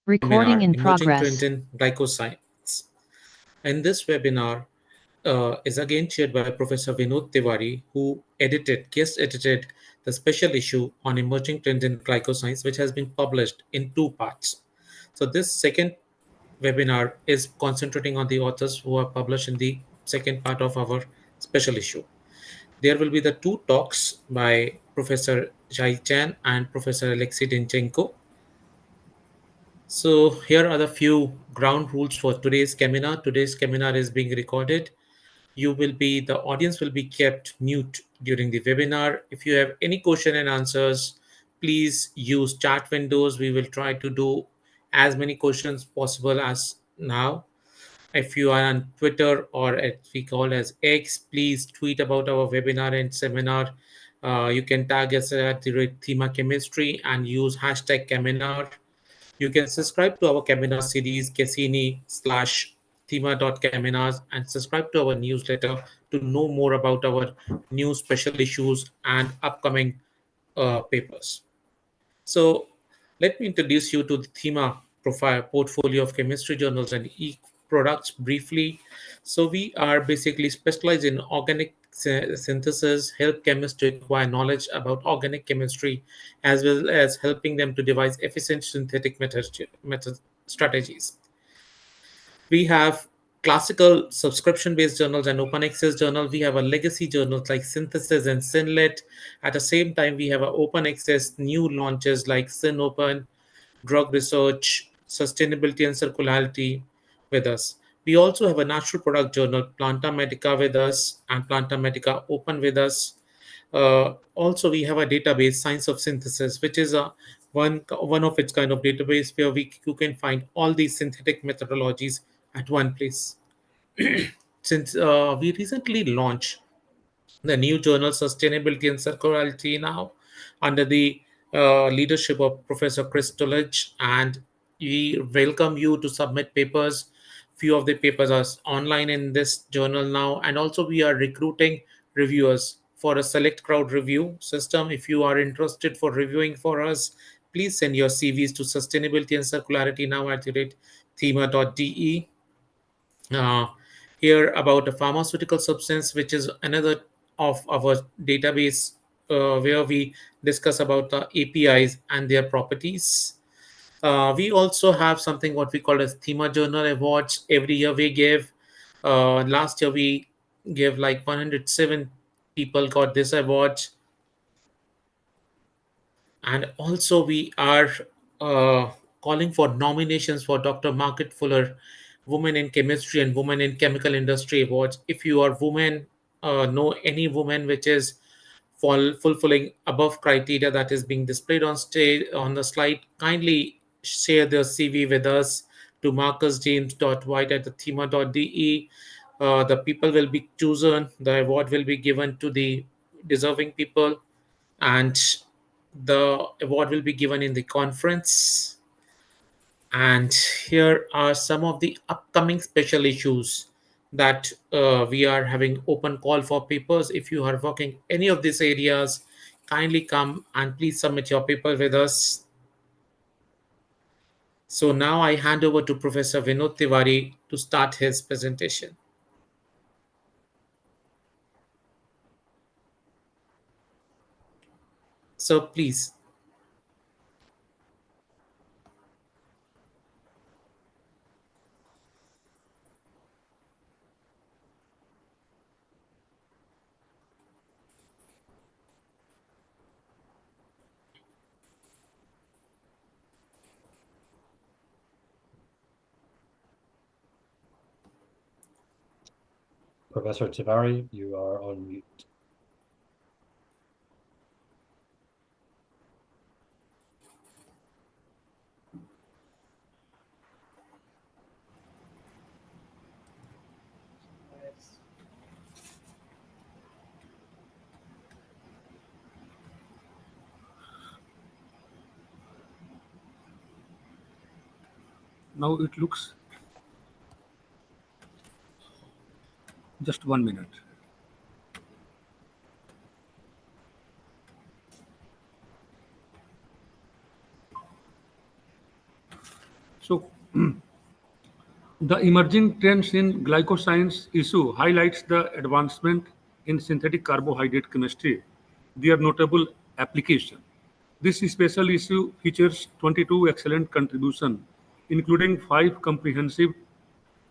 Recording in Emerging progress. Trends in Glycosides. And this webinar is again chaired by Professor Vinod Tiwari, who guest edited the special issue on emerging trends in glycoscience, which has been published in 2 parts. So this second webinar is concentrating on the authors who are published in the second part of our special issue. There will be the 2 talks by Professor Jai Chan and Professor Alexei Dinchenko. So here are the few ground rules for today's seminar. Today's seminar is being recorded. The audience will be kept mute during the webinar. If you have any question and answers, please use chat windows. We will try to do as many questions possible as now. If you are on Twitter or as we call as X, please tweet about our webinar and seminar. You can tag us at the rate Thieme Chemistry and use hashtag Cheminar. You can subscribe to our Cheminar series, Cassini/Thieme.Cheminars, and subscribe to our newsletter to know more about our new special issues and upcoming papers. So let me introduce you to the Thieme profile portfolio of chemistry journals and e-products briefly. So we are basically specialized in organic synthesis, help chemists to acquire knowledge about organic chemistry, as well as helping them to devise efficient synthetic method strategies. We have classical subscription-based journals and open access journal. We have a legacy journals like Synthesis and Synlet. At the same time, we have a open access new launches like SynOpen, Drug Research, Sustainability and Circularity with us. We also have a natural product journal, Planta Medica with us and Planta Medica Open with us. Also, we have a database, Science of Synthesis, which is a one of its kind of database where you can find all these synthetic methodologies at one place. Since we recently launched the new journal Sustainability and Circularity now under the leadership of Professor Chris Tullidge, and we welcome you to submit papers. Few of the papers are online in this journal now, and also we are recruiting reviewers for a select crowd review system. If you are interested for reviewing for us, please send your CVs to Sustainability and Circularity now at the rate Thieme.de. uh, Here about a pharmaceutical substance, which is another of our database where we discuss about the APIs and their properties. We also have something what we call as Thema Journal Awards. Every year we give. Last year we gave like 107 people got this award, and also we are uh, calling for nominations for Dr. Margaret Fuller Women in Chemistry and Women in Chemical Industry Awards. If you are women, know any woman which is fulfilling above criteria that is being displayed on stage on the slide, kindly share their CV with us to marcusjames.white at the thema.de. The people will be chosen, the award will be given to the deserving people, and the award will be given in the conference. And here are some of the upcoming special issues that we are having open call for papers. If you are working any of these areas, kindly come and please submit your paper with us. So now I hand over to Professor Vinod Tiwari to start his presentation. So please. Professor Tiwari, you are on mute. Now it looks. Just 1 minute. So the emerging trends in glycoscience issue highlights the advancement in synthetic carbohydrate chemistry, their notable application. This special issue features 22 excellent contributions, including 5 comprehensive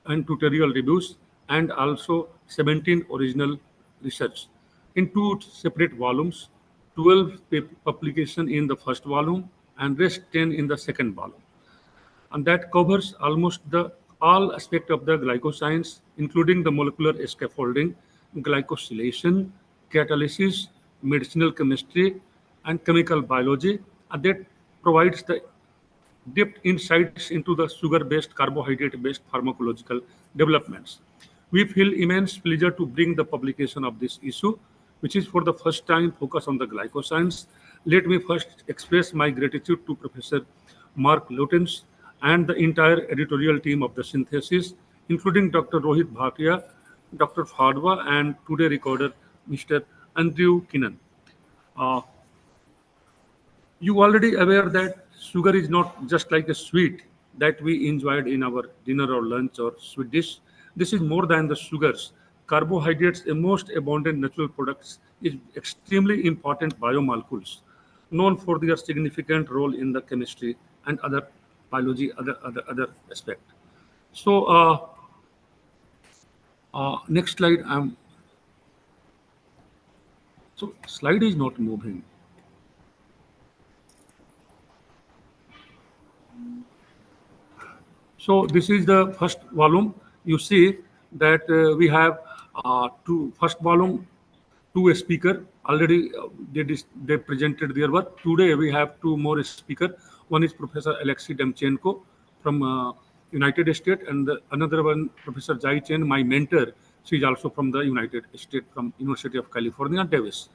and tutorial reviews, and also 17 original research. In 2 separate volumes, 12 publication in the first volume and rest 10 in the second volume, and that covers almost the all aspect of the glycoscience, including the molecular scaffolding, glycosylation, catalysis, medicinal chemistry, and chemical biology, and that provides the depth insights into the sugar-based, carbohydrate-based pharmacological developments. We feel immense pleasure to bring the publication of this issue, which is for the first time focus on the glycoscience. Let me first express my gratitude to Professor Mark Lutens and the entire editorial team of the synthesis, including Dr. Rohit Bhatia, Dr. Fadwa, and today recorder Mr. Andrew Kinnan. You already aware that sugar is not just like a sweet that we enjoyed in our dinner or lunch or sweet dish. This is more than the sugars. Carbohydrates, a most abundant natural products, is extremely important biomolecules, known for their significant role in the chemistry and other biology, other aspect. So next slide. So slide is not moving. So this is the first volume. You see that we have first volume, 2 speaker already they presented their work. Today we have 2 more speaker. One is Professor Alexei Demchenko from United States, and another one Professor Jai Chen, my mentor. She is also from the United States, from University of California, Davis.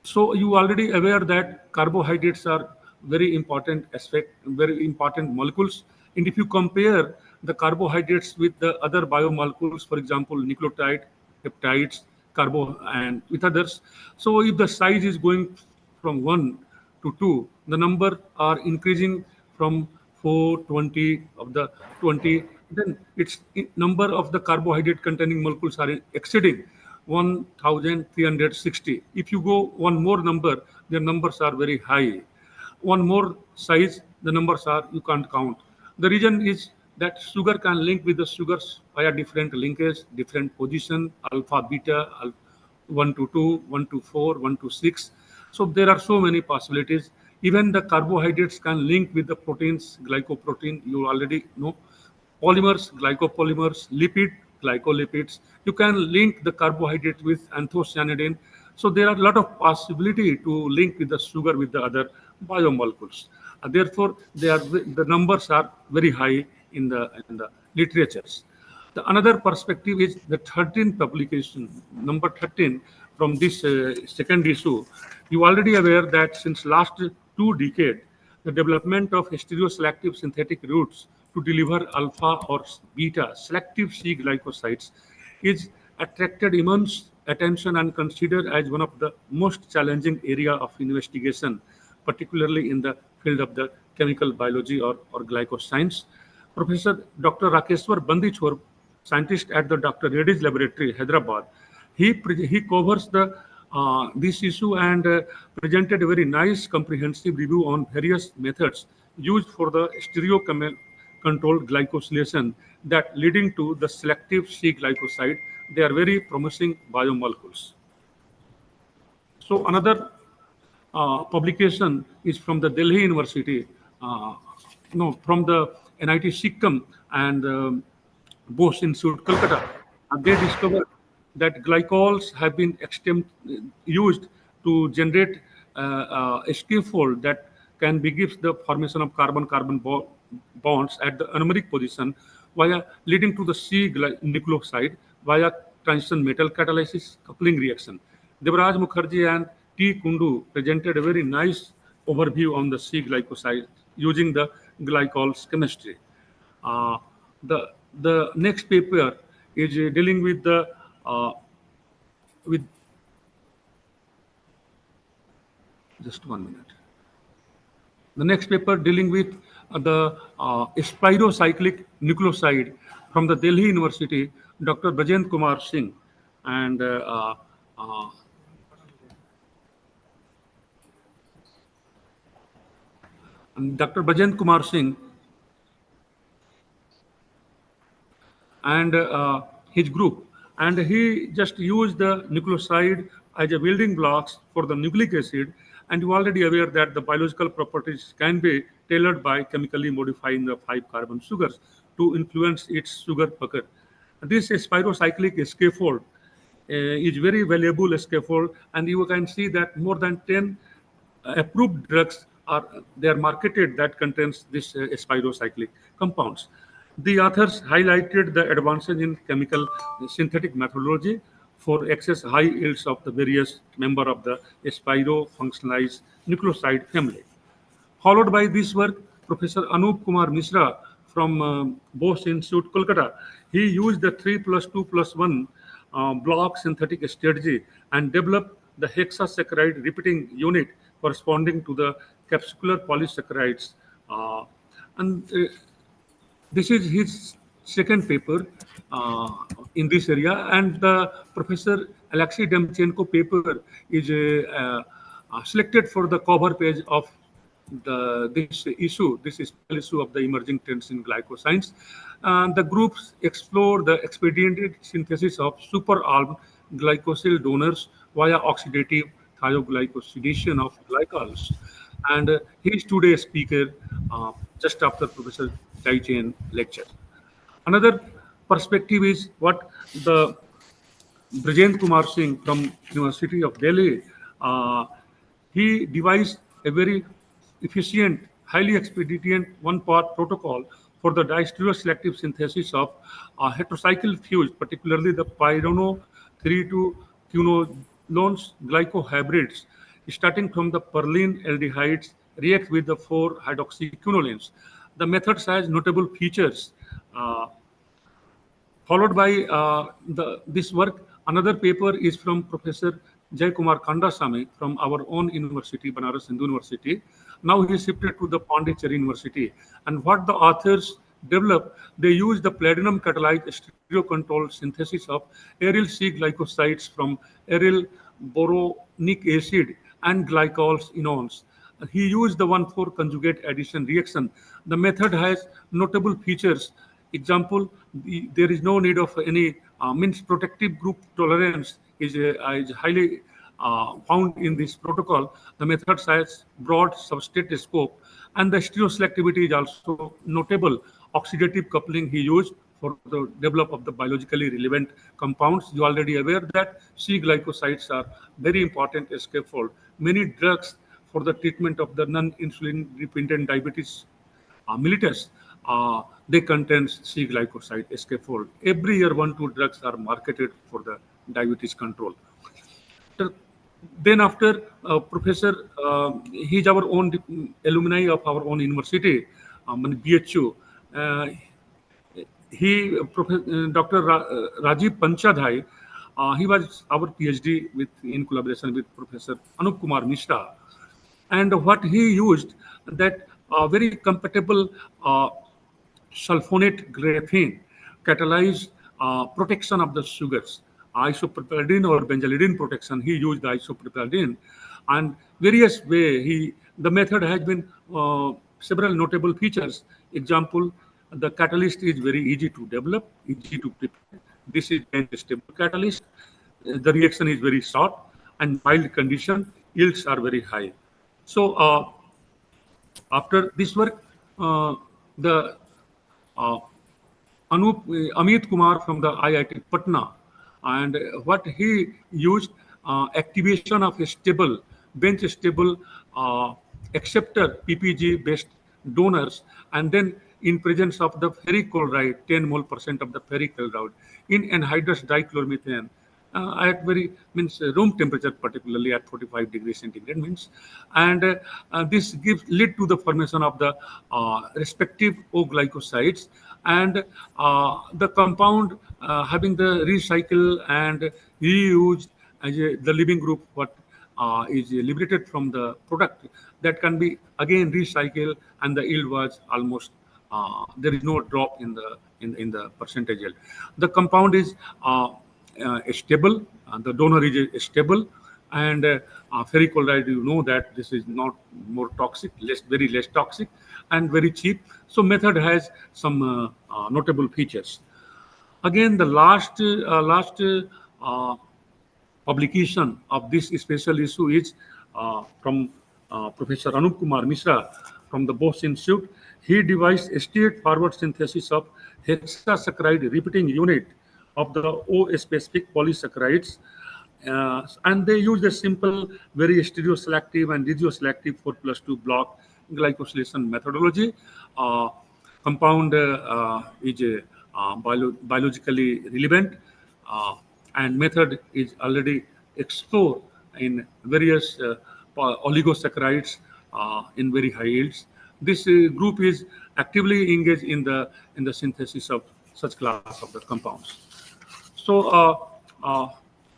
So you already aware that carbohydrates are very important aspect, very important molecules. And if you compare the carbohydrates with the other biomolecules, for example, nucleotide, peptides, carbo, and with others, so if the size is going from 1 to 2, the number are increasing from 4, 20 of the 20, then its number of the carbohydrate containing molecules are exceeding 1360. If you go one more number, the numbers are very high. One more size, the numbers are you can't count. The reason is that sugar can link with the sugars via different linkage, different position, alpha, beta, 1 to 2, 1 to 4, 1 to 6. So there are so many possibilities. Even the carbohydrates can link with the proteins, glycoprotein, you already know, polymers, glycopolymers, lipid, glycolipids. You can link the carbohydrate with anthocyanidin. So there are a lot of possibility to link with the sugar with the other biomolecules. Therefore, the numbers are very high in the literatures. The another perspective is the 13th publication, number 13 from this second issue. You already aware that since last 2 decades, the development of stereoselective synthetic routes to deliver alpha or beta selective C glycosides is attracted immense attention and considered as one of the most challenging area of investigation, particularly in the field of the chemical biology or glycoscience. Professor Dr. Rakeshwar Bandichor, scientist at the Dr. Reddy's laboratory, Hyderabad, he covers the this issue and presented a very nice comprehensive review on various methods used for the stereo controlled glycosylation that leading to the selective C glycoside. They are very promising biomolecules. So another publication is from the Delhi University, no, from the NIT Sikkim and Bose Institute, Calcutta. They discovered that glycols have been used to generate a scaffold that can begin the formation of carbon-carbon bonds at the anomeric position via leading to the C nucleoside via transition metal catalysis coupling reaction. Devraj Mukherjee and T. Kundu presented a very nice overview on the C glycoside using the glycols chemistry. Uh, the next paper is dealing with the with just 1 minute. The next paper dealing with the spirocyclic nucleoside from the Delhi University, Dr. Bajendra Kumar Singh, and Dr. Bajendra Kumar Singh and his group, and he just used the nucleoside as a building blocks for the nucleic acid, and you already aware that the biological properties can be tailored by chemically modifying the 5-carbon sugars to influence its sugar bucket. This spirocyclic scaffold is very valuable scaffold, and you can see that more than 10 approved drugs are marketed that contains this spirocyclic compounds. The authors highlighted the advances in chemical synthetic methodology for excess high yields of the various member of the spirofunctionalized nucleoside family. Followed by this work, Professor Anup Kumar Mishra from Bose Institute, Kolkata, he used the 3+2+1 block synthetic strategy and developed the hexasaccharide repeating unit corresponding to the capsular polysaccharides. And this is his second paper in this area, and the Professor Alexei Demchenko paper is selected for the cover page of this issue. This is special issue of the emerging trends in glycoscience. The groups explore the expedited synthesis of super-armed glycosyl donors via oxidative thioglycosidation of glycols. And he is today's speaker just after Professor Chai Chen lecture. Another perspective is what the Brajendra Kumar Singh from University of Delhi, he devised a very efficient, highly expedient one-part protocol for the diastereoselective synthesis of heterocycle fuse, particularly the pyrono 3,2 quinones glycohybrids, starting from the perlene aldehydes react with the 4-hydroxyquinolines. The methods has notable features. Followed by this work, another paper is from Professor Jaykumar Kandasamy from our own university, Banaras Hindu University. Now he shifted to the Pondicherry University. And what the authors developed, they used the platinum catalyzed stereo-controlled synthesis of aryl C glycosides from aryl boronic acid and glycols enones. He used the 1,4 conjugate addition reaction. The method has notable features. Example, there is no need of any means protective group tolerance is highly found in this protocol. The method has broad substrate scope, and the stereoselectivity is also notable. Oxidative coupling he used for the develop of the biologically relevant compounds. You already aware that C glycosides are very important scaffold. Many drugs for the treatment of the non-insulin dependent diabetes mellitus, they contain C glycoside scaffold. Every year, 1-2 drugs are marketed for the diabetes control. Then after Professor, he's our own alumni of our own university, BHU. Dr. Rajiv Panchadhai, he was our PhD in collaboration with Professor Anup Kumar Mishra. And what he used, that very compatible sulfonate graphene catalyzed protection of the sugars, isopropyldene or benzalidine protection. He used the isopropyldene, and various way the method has been several notable features. Example, the catalyst is very easy to develop, easy to prepare. This is a stable catalyst. The reaction is very short and mild condition. Yields are very high. So after this work, the Amit Kumar from the IIT Patna, and what he used, activation of a stable, bench stable acceptor PPG based donors, and then in presence of the ferric chloride, 10 mole % of the ferric chloride in anhydrous dichloromethane at room temperature, particularly at 45 degrees centigrade and this lead to the formation of the respective O glycosides, and the compound having the recycle and reused as the living group what is liberated from the product, that can be again recycled, and the yield was almost there is no drop in the percentage yield. The compound is stable, the donor is stable, and ferric chloride, you know that this is not more toxic, very less toxic, and very cheap. So method has some notable features. Again, the last publication of this special issue is from Professor Anup Kumar Mishra from the Bose Institute. He devised a straightforward synthesis of hexasaccharide repeating unit of the O-specific polysaccharides, and they used a simple, very stereoselective and regioselective 4+2 block glycosylation methodology. Compound is biologically relevant, and method is already explored in various oligosaccharides in very high yields. This group is actively engaged in the synthesis of such class of the compounds. So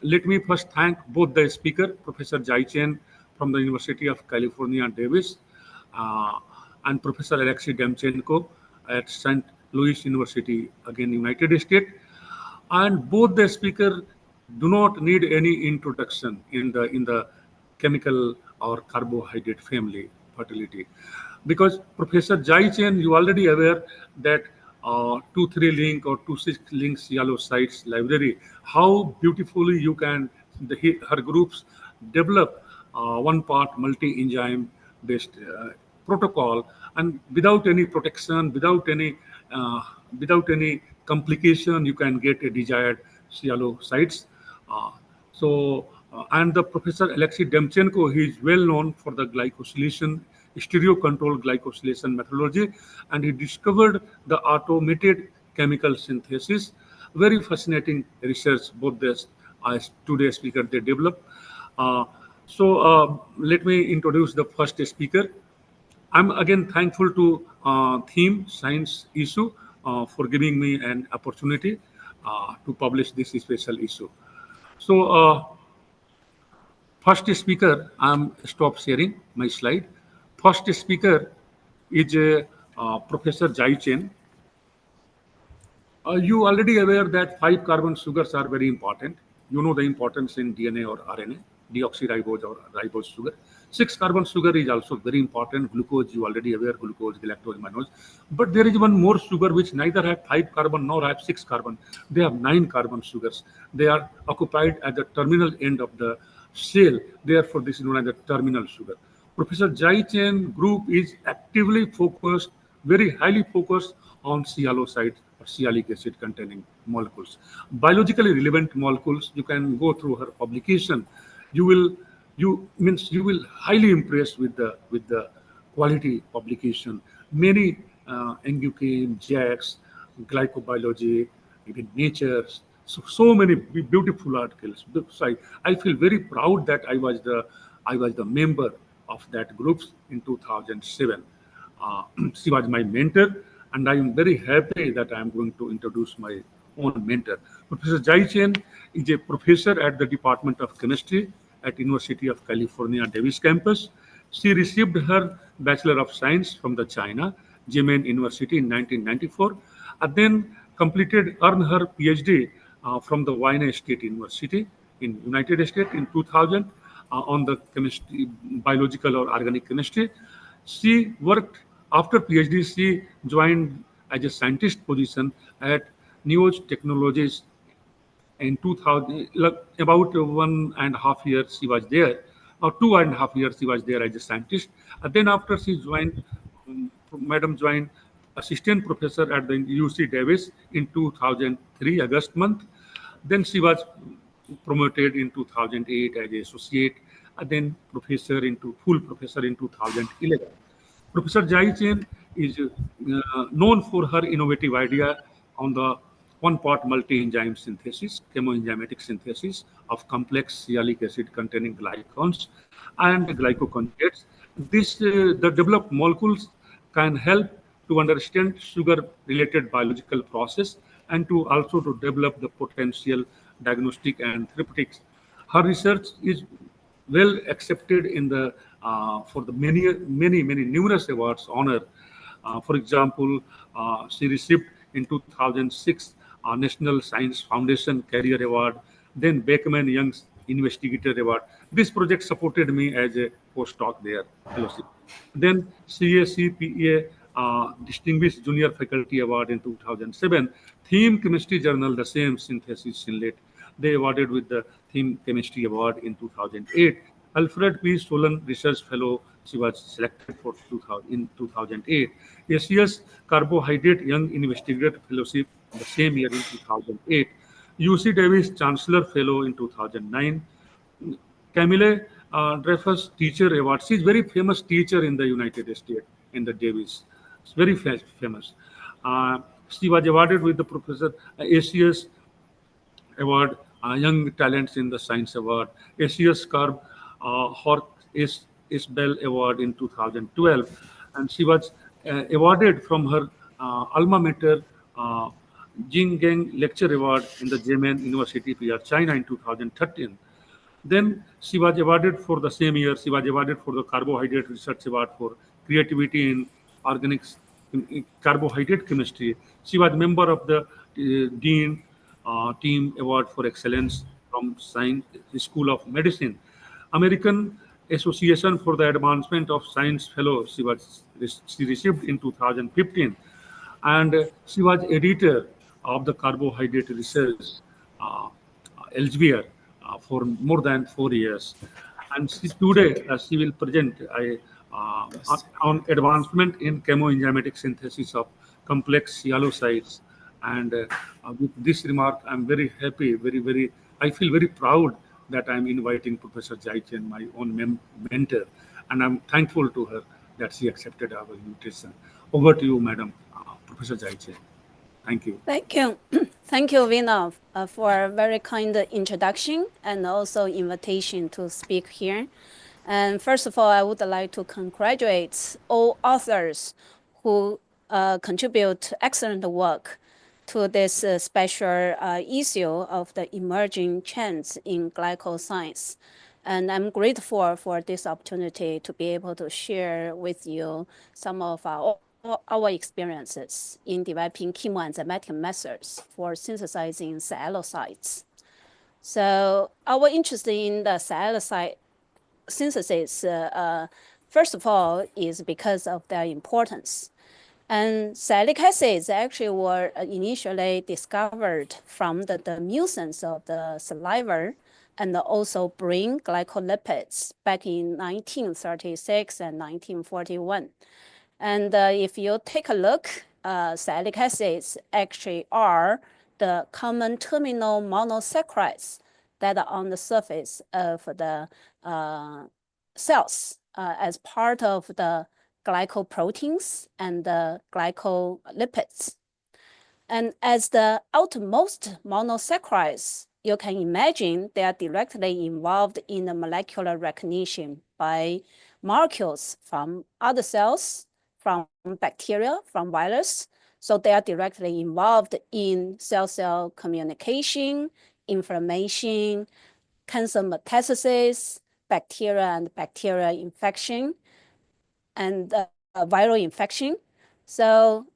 let me first thank both the speaker, Professor Jai Chen from the University of California, Davis, and Professor Alexei Demchenko at St. Louis University, again, United States. And both the speakers do not need any introduction in the chemical or carbohydrate family fertility, because Professor Jai Chen, you already aware that 2,3 link or 2,6 link yellow sites library, how beautifully you can her groups develop one part multi-enzyme based protocol, and without any protection, without any complication, you can get a desired yellow sites. And the Professor Alexei Demchenko, he is well known for the glycosylation, stereo control glycosylation methodology, and he discovered the automated chemical synthesis. Very fascinating research, both the today's speaker they developed. Let me introduce the first speaker. I'm again thankful to Thieme Science issue for giving me an opportunity to publish this special issue. So first speaker, I'm stop sharing my slide. First speaker is Professor Jai Chen. You already aware that 5 carbon sugars are very important. You know the importance in DNA or RNA, deoxyribose or ribose sugar. 6 carbon sugar is also very important. Glucose, you already aware, glucose, galactose, mannose. But there is one more sugar which neither have 5 carbon nor have 6 carbon. They have 9 carbon sugars. They are occupied at the terminal end of the cell. Therefore, this is known as the terminal sugar. Professor Jai Chen group is actively focused, very highly focused on sialocyte or sialic acid containing molecules. Biologically relevant molecules, you can go through her publication. You will highly impressed with the quality publication. Many NGChem, JAX, glycobiology, even Nature, so many beautiful articles. So I feel very proud that I was the member of that group in 2007. She was my mentor, and I am very happy that I am going to introduce my own mentor. Professor Jai Chen is a professor at the Department of Chemistry at University of California, Davis campus. She received her Bachelor of Science from the China Jimen University in 1994, and then earned her PhD from the Wayne State University in United States in 2000 on the chemistry, biological or organic chemistry. She worked after PhD. She joined as a scientist position at Neos Technologies in 2000. About 1.5 years she was there, or 2.5 years she was there as a scientist. And then after she joined, Madam joined assistant professor at the UC Davis in 2003 August month. Then she was promoted in 2008 as associate, and then full professor in 2011. Professor Jai Chen is known for her innovative idea on the one-part multi-enzyme synthesis, chemoenzymatic synthesis of complex sialic acid containing glycans and glycoconjugates. The developed molecules can help to understand sugar-related biological process and to also to develop the potential diagnostic and therapeutics. Her research is well accepted in the for the many numerous awards honor. For example, she received in 2006 National Science Foundation Career Award, then Beckman Young Investigator Award. This project supported me as a postdoc there, fellowship. Then CACPA Distinguished Junior Faculty Award in 2007. Thieme Chemistry Journal, the same synthesis inlet. They awarded with the Thieme Chemistry Award in 2008. Alfred P. Solon Research Fellow, she was selected for 2000, in 2008. ACS Carbohydrate Young Investigator Fellowship the same year in 2008. UC Davis Chancellor Fellow in 2009. Camille Dreyfus Teacher Award. She's very famous teacher in the United States, in the Davis. It's very famous. She was awarded with the Professor ACS Award, Young Talents in the Science Award, ACS Carb Hork Isbell Award in 2012, and she was awarded from her alma mater Jinggang Lecture Award in the Zemen University, PR, China in 2013. Then she was awarded for the same year, she was awarded for the Carbohydrate Research Award for Creativity in Organics, in Carbohydrate Chemistry. She was member of the Dean Team Award for Excellence from Science School of Medicine. American Association for the Advancement of Science Fellow, she received in 2015. And she was editor of the Carbohydrate Research, Elsevier, for more than 4 years. And today she will present on advancement in chemoenzymatic synthesis of complex sialocytes. And with this remark, I'm very happy, I feel very proud that I'm inviting Professor Zai Chen, my own mentor, and I'm thankful to her that she accepted our invitation. Over to you, Madam Professor Zai Chen. Thank you. Thank you. Thank you, Vina, for a very kind introduction and also invitation to speak here. And first of all, I would like to congratulate all authors who contribute excellent work to this special issue of the emerging trends in glycoscience. And I'm grateful for this opportunity to be able to share with you some of our experiences in developing chemoenzymatic methods for synthesizing sialocytes. So our interest in the sialocyte synthesis, first of all, is because of their importance. And sialic acids actually were initially discovered from the mucins of the saliva and also brain glycolipids back in 1936 and 1941. And if you take a look, sialic acids actually are the common terminal monosaccharides that are on the surface of the cells as part of the glycoproteins and the glycolipids. And as the outermost monosaccharides, you can imagine they are directly involved in the molecular recognition by molecules from other cells, from bacteria, from virus. So they are directly involved in cell-cell communication, inflammation, cancer metastasis, bacteria and bacteria infection, and viral infection. So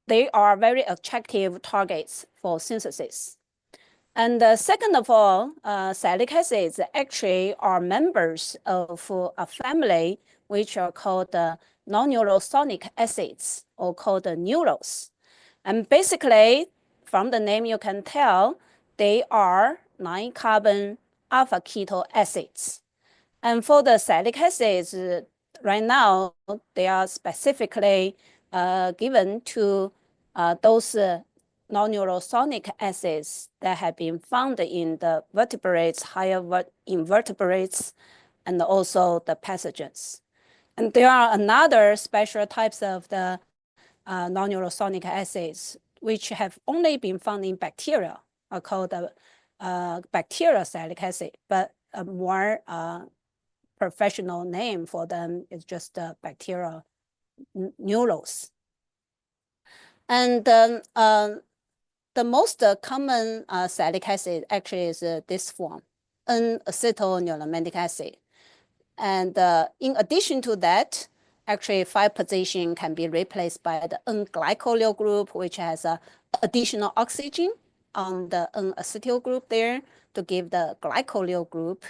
they are very attractive targets for synthesis. And second of all, sialic acids actually are members of a family which are called non-neurosonic acids, or called neuros. And basically, from the name you can tell, they are 9-carbon alpha keto acids. And for the sialic acids, right now, they are specifically given to those non-neurosonic acids that have been found in the vertebrates, higher invertebrates, and also the pathogens. And there are another special types of the non-neurosonic acids, which have only been found in bacteria, are called the bacterial sialic acid, but a more professional name for them is just bacterial neuros. And the most common sialic acid actually is this form. N-acetylneuromandic acid. And in addition to that, actually 5 position can be replaced by the N-glycolyl group, which has additional oxygen on the N-acetyl group there to give the glycolyl group.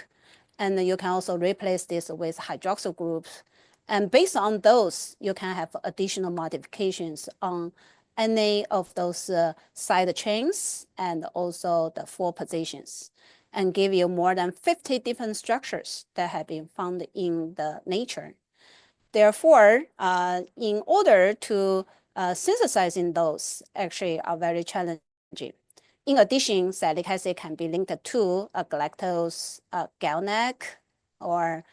And you can also replace this with hydroxyl groups. And based on those, you can have additional modifications on any of those side chains and also the 4 positions, and give you more than 50 different structures that have been found in the nature. Therefore, in order to synthesizing those actually are very challenging. In addition, salicylic acid can be linked to a galactose, GalNAc, or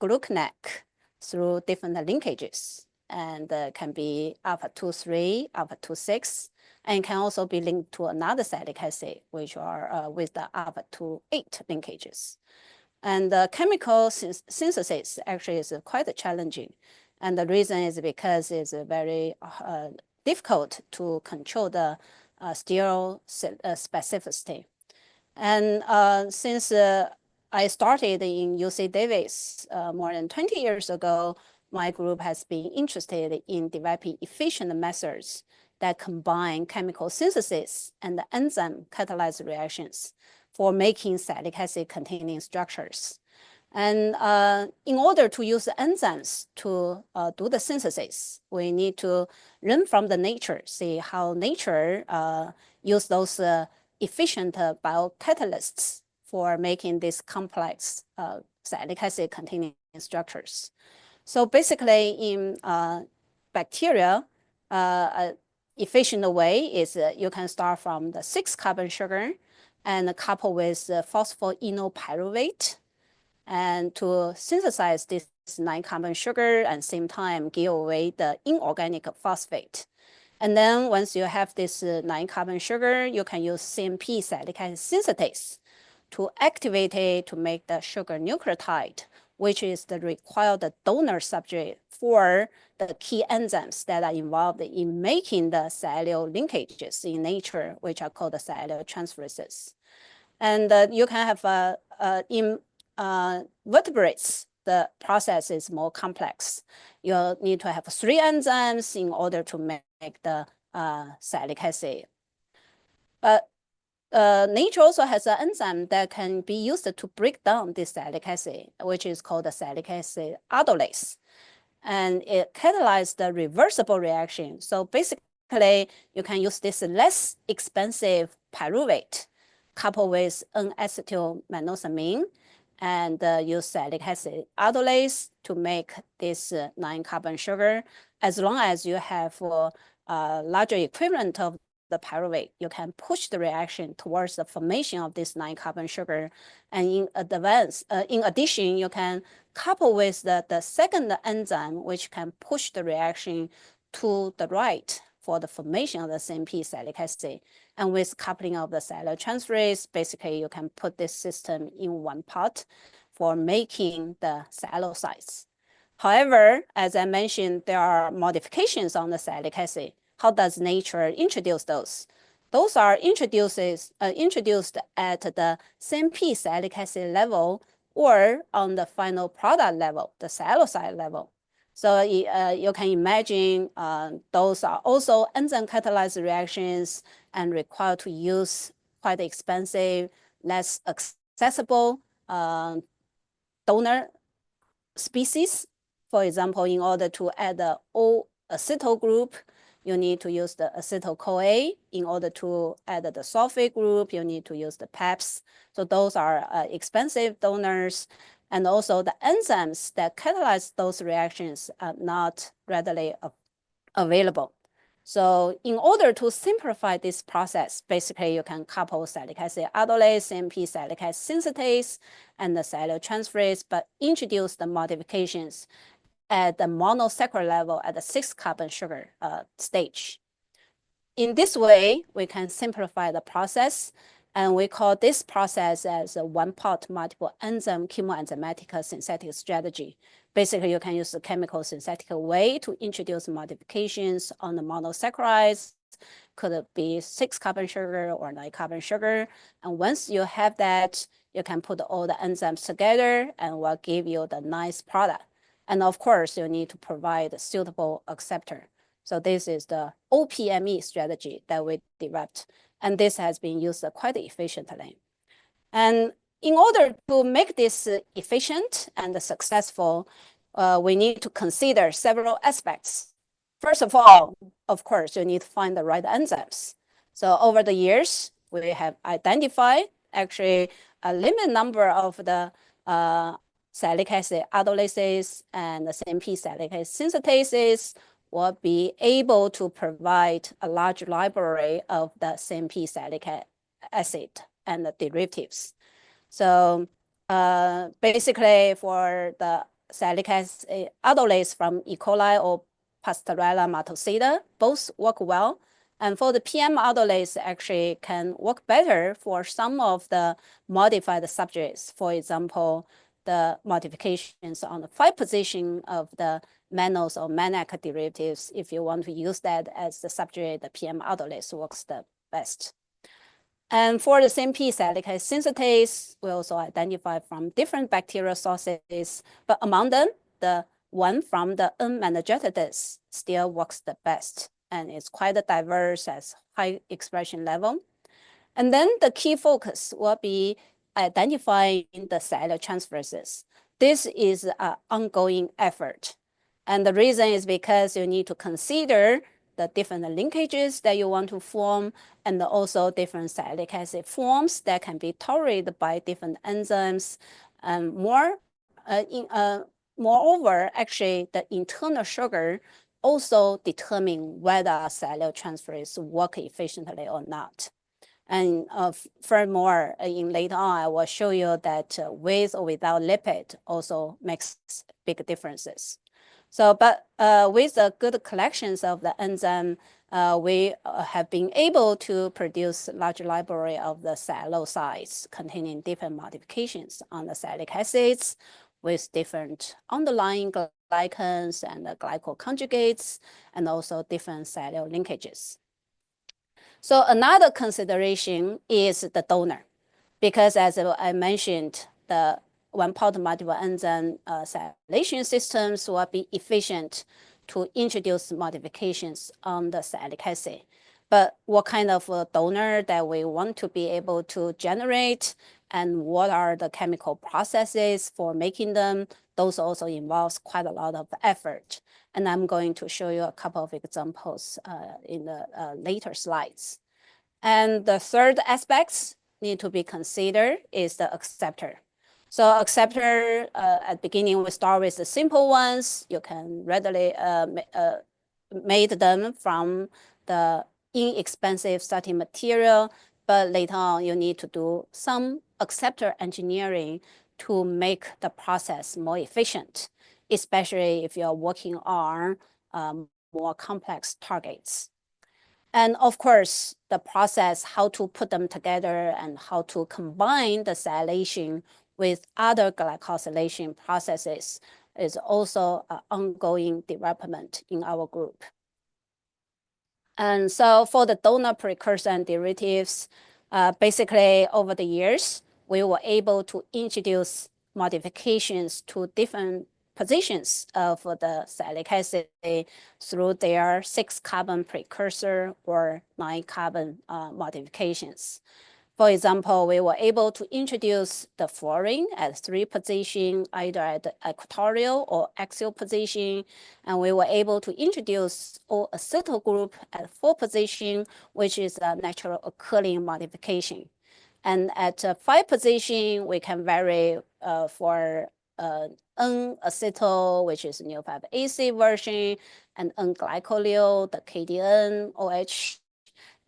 glucanac through different linkages, and can be alpha-2,3, alpha-2,6, and can also be linked to another salicylic acid, which are with the alpha-2,8 linkages. And the chemical synthesis actually is quite challenging. And the reason is because it's very difficult to control the sterol specificity. And since I started in UC Davis more than 20 years ago, my group has been interested in developing efficient methods that combine chemical synthesis and enzyme catalyzed reactions for making salicylic acid containing structures. And in order to use enzymes to do the synthesis, we need to learn from the nature, see how nature use those efficient biocatalysts for making these complex salicylic acid containing structures. So basically in bacteria, efficient way is you can start from the 6-carbon sugar and couple with phosphoenolpyruvate, and to synthesize this 9-carbon sugar and same time give away the inorganic phosphate. And then once you have this 9-carbon sugar, you can use CMP salicylic acid synthetase to activate it to make the sugar nucleotide, which is the required donor substrate for the key enzymes that are involved in making the cellular linkages in nature, which are called the cellular transferases. And you can have in vertebrates, the process is more complex. You need to have 3 enzymes in order to make the salicylic acid. But nature also has an enzyme that can be used to break down this salicylic acid, which is called the salicylic acid aldolase. And it catalyzes the reversible reaction. So basically, you can use this less expensive pyruvate coupled with N-acetylmanosamine and use salicylic acid aldolase to make this 9-carbon sugar. As long as you have a larger equivalent of the pyruvate, you can push the reaction towards the formation of this 9-carbon sugar. And in addition, you can couple with the second enzyme, which can push the reaction to the right for the formation of the CMP salicylic acid. And with coupling of the cellular transferase, basically you can put this system in one pot for making the cellulosides. However, as I mentioned, there are modifications on the salicylic acid. How does nature introduce those? Those are introduced at the CMP salicylic acid level or on the final product level, the celluloside level. So you can imagine those are also enzyme catalyzed reactions and require to use quite expensive, less accessible donor species. For example, in order to add the O-acetyl group, you need to use the acetyl-CoA. In order to add the sulfate group, you need to use the PEPs. So those are expensive donors. And also the enzymes that catalyze those reactions are not readily available. So in order to simplify this process, basically you can couple salicylic acid aldolase, CMP salicylic acid synthetase, and the cellular transferase, but introduce the modifications at the monosaccharide level at the 6-carbon sugar stage. In this way, we can simplify the process, and we call this process as a one-pot multiple enzyme chemoenzymatic synthetic strategy. Basically, you can use the chemical synthetic way to introduce modifications on the monosaccharides could be 6 carbon sugar or 9 carbon sugar. And once you have that, you can put all the enzymes together and will give you the nice product. And of course, you need to provide a suitable acceptor. So this is the OPME strategy that we developed. And this has been used quite efficiently. And in order to make this efficient and successful, we need to consider several aspects. First of all, of course, you need to find the right enzymes. So over the years, we have identified actually a limited number of the sialic acid aldolases and the CMP sialic acid synthetases will be able to provide a large library of the CMP sialic acid and the derivatives. So basically for the sialic acid aldolase from E. coli or Pasteurella martosida, both work well. And for the PM aldolase actually can work better for some of the modified substrates. For example, the modifications on the 5 position of the mannose or mannac derivatives. If you want to use that as the substrate, the PM aldolase works the best. And for the CMP sialic acid synthetase, we also identify from different bacterial sources, but among them, the one from the N-Meningitis still works the best, and it's quite diverse as high expression level. And then the key focus will be identifying the cellular transferases. This is an ongoing effort. And the reason is because you need to consider the different linkages that you want to form, and also different sialic acid forms that can be tolerated by different enzymes. And moreover, actually, the internal sugar also determine whether cellular transferase work efficiently or not. And furthermore, later on, I will show you that with or without lipid also makes big differences. So, but with the good collections of the enzyme, we have been able to produce large library of the cellulosides containing different modifications on the sialic acids with different underlying glycans and glycol conjugates, and also different cellular linkages. So another consideration is the donor, because as I mentioned, the one-part multiple enzyme silation systems will be efficient to introduce modifications on the sialic acid. But what kind of donor that we want to be able to generate and what are the chemical processes for making them, those also involves quite a lot of effort. And I'm going to show you a couple of examples in the later slides. And the third aspect need to be considered is the acceptor. So acceptor, at the beginning, we start with the simple ones. You can readily make them from the inexpensive starting material, but later on, you need to do some acceptor engineering to make the process more efficient, especially if you're working on more complex targets. And of course, the process, how to put them together and how to combine the silation with other glycosylation processes is also an ongoing development in our group. And so for the donor precursor and derivatives, basically over the years, we were able to introduce modifications to different positions of the sialic acid through their 6-carbon precursor or 9-carbon modifications. For example, we were able to introduce the fluorine at 3 position, either at the equatorial or axial position, and we were able to introduce O-acetyl group at 4 position, which is a natural occurring modification. And at 5 position, we can vary for N-acetyl, which is Neo5AC version, and N-glycolil, the KDN, OH,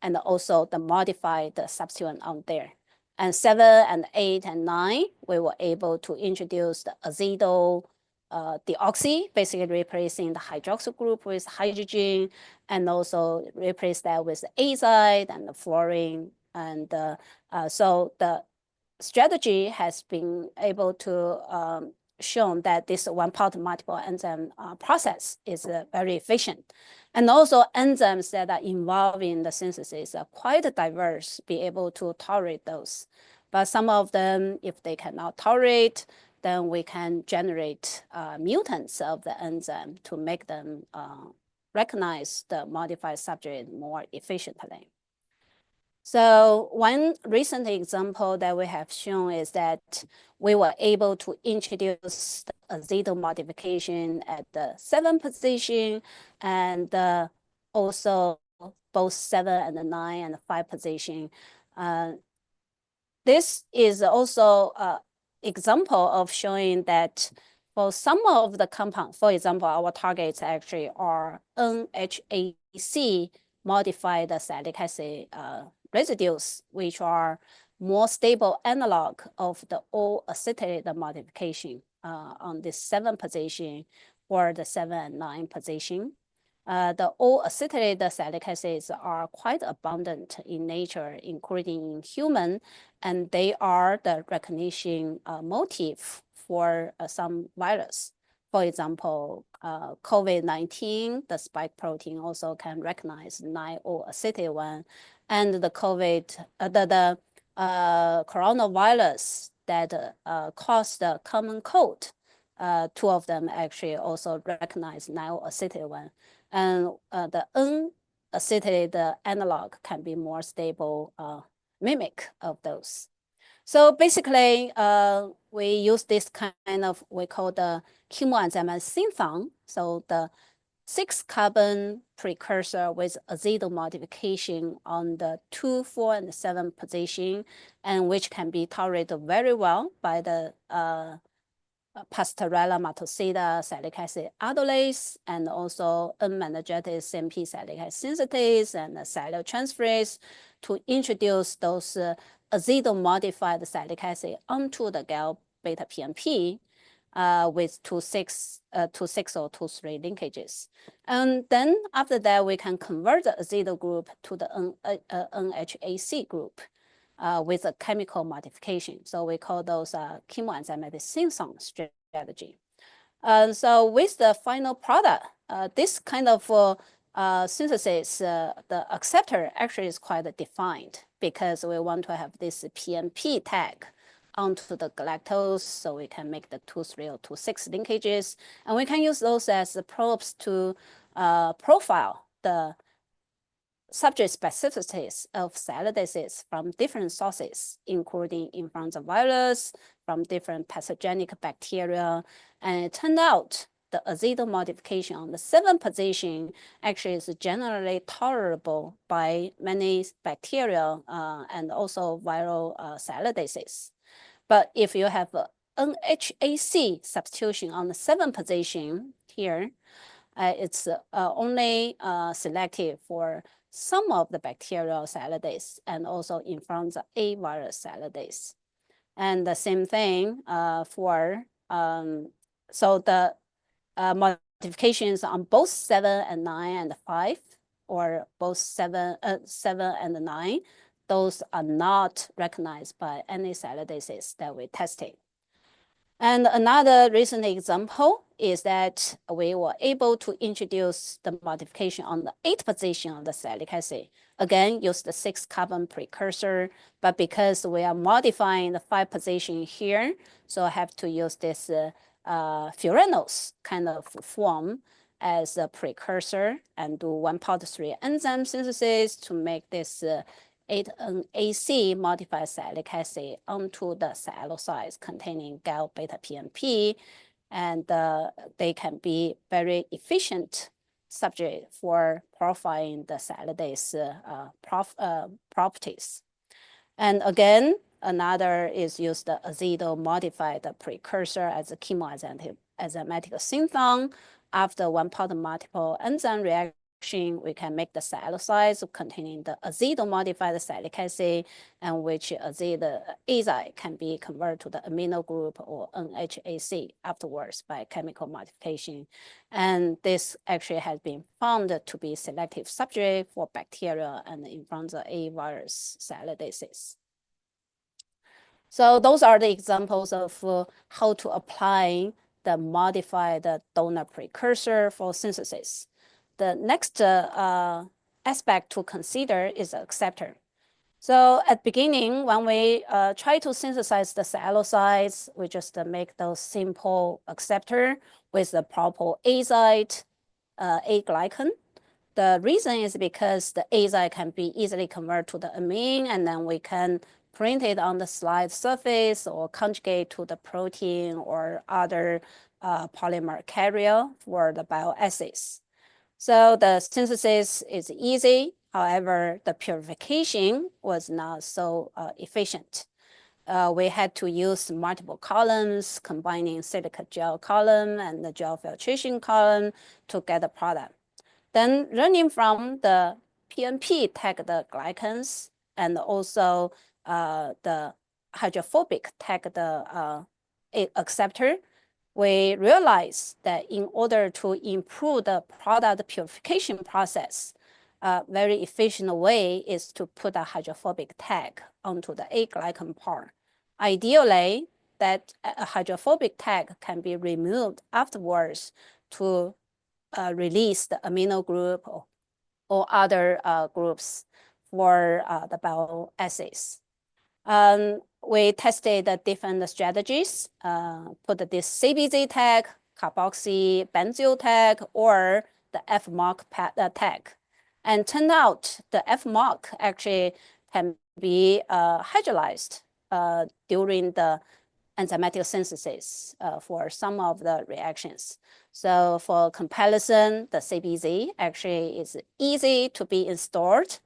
and also the modified substituent on there. And 7 and 8 and 9, we were able to introduce the azido deoxy, basically replacing the hydroxyl group with hydrogen, and also replace that with azide and the fluorine. And so the strategy has been able to shown that this one-part multiple enzyme process is very efficient. And also enzymes that are involved in the synthesis are quite diverse, be able to tolerate those. But some of them, if they cannot tolerate, then we can generate mutants of the enzyme to make them recognize the modified substrate more efficiently. So one recent example that we have shown is that we were able to introduce the azido modification at the 7 position and also both 7 and the 9 and the 5 position. This is also an example of showing that for some of the compounds, for example, our targets actually are NHAC modified salicylic acid residues, which are more stable analog of the O-acetylated modification on this 7 position or the 7 and 9 position. The O-acetylated salicylic acids are quite abundant in nature, including in human, and they are the recognition motif for some virus. For example, COVID-19, the spike protein also can recognize 9-O-acetyl1, and the coronavirus that caused the common cold. 2 of them actually also recognize 9-O-acetyl1. And the N-acetylated analog can be more stable mimic of those. So basically, we use this kind of, we call the chemoenzyme synthon. So the 6-carbon precursor with azido modification on the 2, 4, and 7 position, and which can be tolerated very well by the Pastorella matosida salicylic acid aldolase, and also N-menagetic CMP salicylic acid synthetase and sialotransferase to introduce those azido-modified salicylic acid onto the gal beta PMP with 2,6 or 2,3 linkages. And then after that, we can convert the azido group to the NHAC group with a chemical modification. So we call those chemoenzymatic synthon strategy. So with the final product, this kind of synthesis, the acceptor actually is quite defined because we want to have this PMP tag onto the galactose, so we can make the 2,3 or 2,6 linkages, and we can use those as the probes to profile the subject specificities of sialidases from different sources, including influenza virus, from different pathogenic bacteria. And it turned out the azido modification on the 7 position actually is generally tolerable by many bacteria and also viral sialidases. But if you have an NHAC substitution on the 7 position here, it's only selective for some of the bacterial sialidase and also influenza A virus sialidase. And the same thing for, so the modifications on both 7 and 9 and 5, or both 7 and 9, those are not recognized by any sialidases that we tested. And another recent example is that we were able to introduce the modification on the 8th position of the salicylic acid. Again, use the 6-carbon precursor, but because we are modifying the 5 position here, so I have to use this furanose kind of form as a precursor and do 1.3 enzyme synthesis to make this 8-NAC modified salicylic acid onto the sialocytes containing gal beta PMP, and they can be very efficient subject for profiling the sialidase properties. And again, another is use the azido modified precursor as a chemoenzymatic synthon. After 1-part multiple enzyme reaction, we can make the sialocytes containing the azido modified salicylic acid, and which azide can be converted to the amino group or NHAC afterwards by chemical modification. And this actually has been found to be selective subject for bacteria and influenza A virus sialidases. So those are the examples of how to apply the modified donor precursor for synthesis. The next aspect to consider is the acceptor. So at beginning, when we try to synthesize the sialocytes, we just make those simple acceptor with the propyl-azide A-glycan. The reason is because the azide can be easily converted to the amine, and then we can print it on the slide surface or conjugate to the protein or other polymer carrier for the bioassays. So the synthesis is easy. However, the purification was not so efficient. We had to use multiple columns, combining silica gel column and the gel filtration column to get the product. Then learning from the PNP tagged glycans and also the hydrophobic tagged acceptor, we realized that in order to improve the product purification process, a very efficient way is to put a hydrophobic tag onto the A-glycan part. Ideally, that a hydrophobic tag can be removed afterwards to release the amino group or other groups for the bioassays. We tested the different strategies, put this CBZ tag, carboxy benzyl tag, or the F-mark tag. And turned out the F-mark actually can be hydrolyzed during the enzymatic synthesis for some of the reactions. So for comparison, the CBZ actually is easy to be installed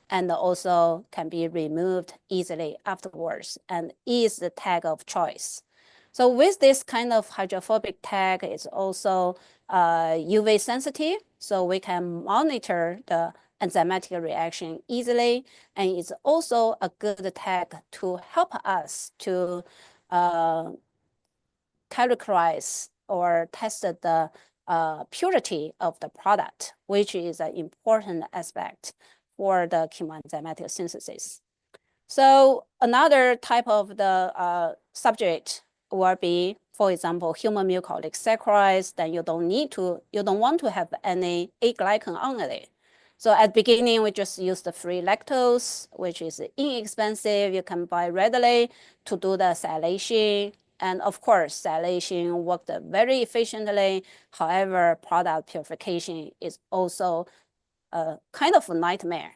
and also can be removed easily afterwards and is the tag of choice. So with this kind of hydrophobic tag, it's also UV sensitive, so we can monitor the enzymatic reaction easily, and it's also a good tag to help us to characterize or test the purity of the product, which is an important aspect for the chemoenzymatic synthesis. So another type of the subject will be, for example, human milk oligosaccharides, then you don't want to have any A-glycan on it. So at the beginning, we just use the free lactose, which is inexpensive. You can buy readily to do the silation. And of course, silation worked very efficiently. However, product purification is also kind of a nightmare.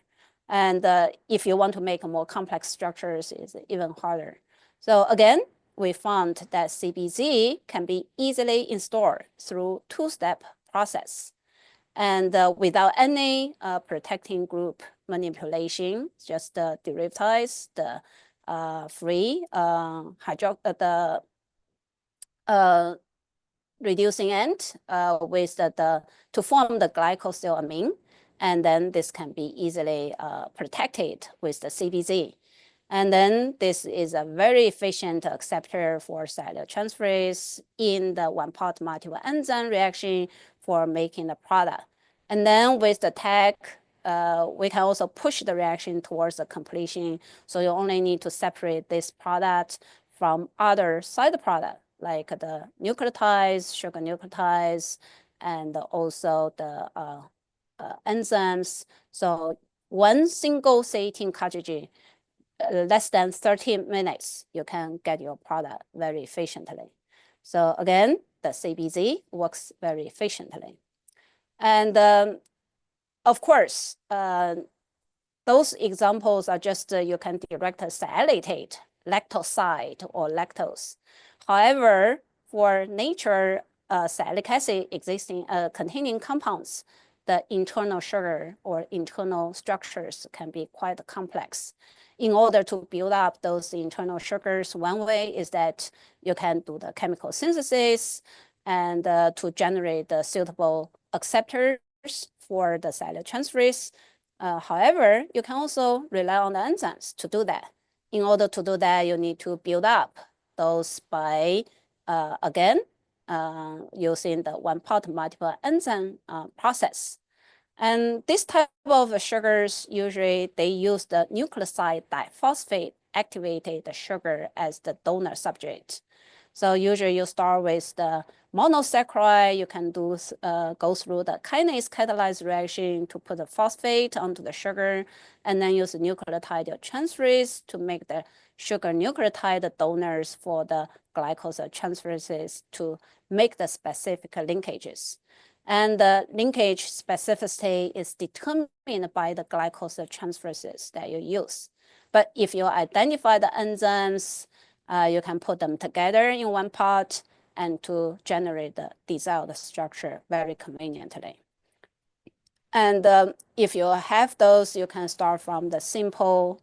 And if you want to make more complex structures, it's even harder. So again, we found that CBZ can be easily installed through two-step process. And without any protecting group manipulation, just derivatize the free reducing end with to form the glycosylamine, and then this can be easily protected with the CBZ. And then this is a very efficient acceptor for cytotransferase in the one-part multiple enzyme reaction for making the product. And then with the tag, we can also push the reaction towards the completion. So you only need to separate this product from other side product, like the nucleotides, sugar nucleotides, and also the enzymes. So one single C18 cartridge, less than 30 minutes, you can get your product very efficiently. So again, the CBZ works very efficiently. And of course, those examples are just you can direct sialate lactoside or lactose. However, for nature sialic acid existing containing compounds, the internal sugar or internal structures can be quite complex. In order to build up those internal sugars, one way is that you can do the chemical synthesis and to generate the suitable acceptors for the cytotransferase. However, you can also rely on the enzymes to do that. In order to do that, you need to build up those by, again, using the one-part multiple enzyme process. And this type of sugars, usually they use the nucleoside diphosphate activated sugar as the donor substrate. So usually you start with the monosaccharide. You can do go through the kinase catalyzed reaction to put the phosphate onto the sugar, and then use nucleotide transferase to make the sugar nucleotide donors for the glucose transferases to make the specific linkages. And the linkage specificity is determined by the glucose transferases that you use. But if you identify the enzymes, you can put them together in one pot and to generate the desired structure very conveniently. And if you have those, you can start from the simple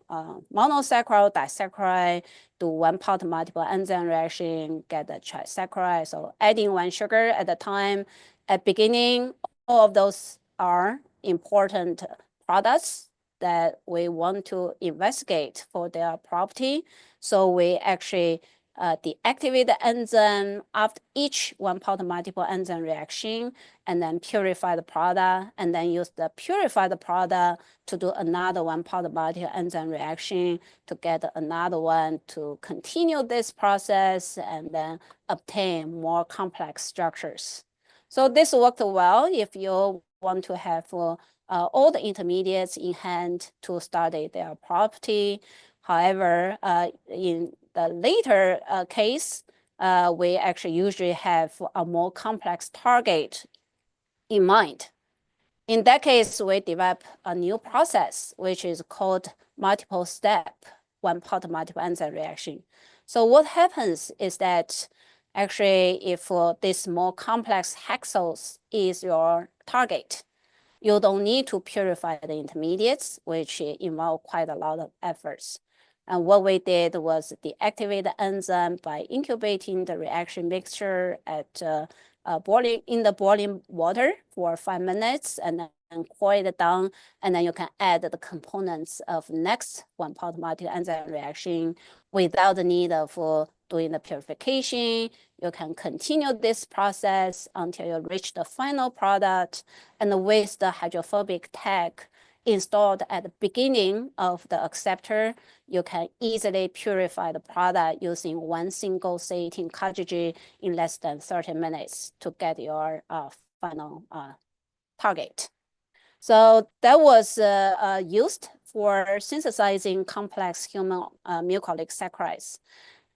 monosaccharide, disaccharide, do one pot multiple enzyme reaction, get the trisaccharide. So adding one sugar at a time. At beginning, all of those are important products that we want to investigate for their property. So we actually deactivate the enzyme after each one pot multiple enzyme reaction, and then purify the product, and then use the purified product to do another one pot multiple enzyme reaction to get another one to continue this process and then obtain more complex structures. So this worked well if you want to have all the intermediates in hand to study their property. However, in the later case, we actually usually have a more complex target in mind. In that case, we develop a new process, which is called multiple step one pot multiple enzyme reaction. So what happens is that actually, if this more complex hexose is your target, you don't need to purify the intermediates, which involve quite a lot of efforts. And what we did was deactivate the enzyme by incubating the reaction mixture at in the boiling water for 5 minutes, and then cool it down, and then you can add the components of next one pot multiple enzyme reaction without the need of doing the purification. You can continue this process until you reach the final product, and with the hydrophobic tag installed at the beginning of the acceptor, you can easily purify the product using one single C18 cartridge in less than 30 minutes to get your final target. So that was used for synthesizing complex human milk oligosaccharides.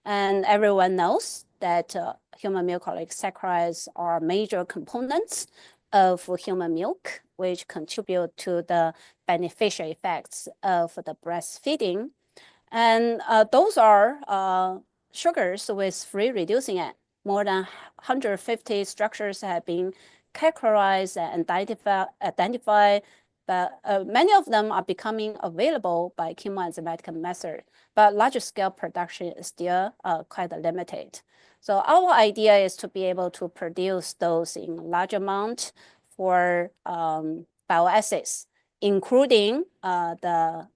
And everyone knows that human milk oligosaccharides are major components of human milk, which contribute to the beneficial effects of the breastfeeding. And those are sugars with free reducing end. More than 150 structures have been characterized and identified, but many of them are becoming available by chemoenzymatic method, but larger scale production is still quite limited. So our idea is to be able to produce those in large amount for bioassays, including the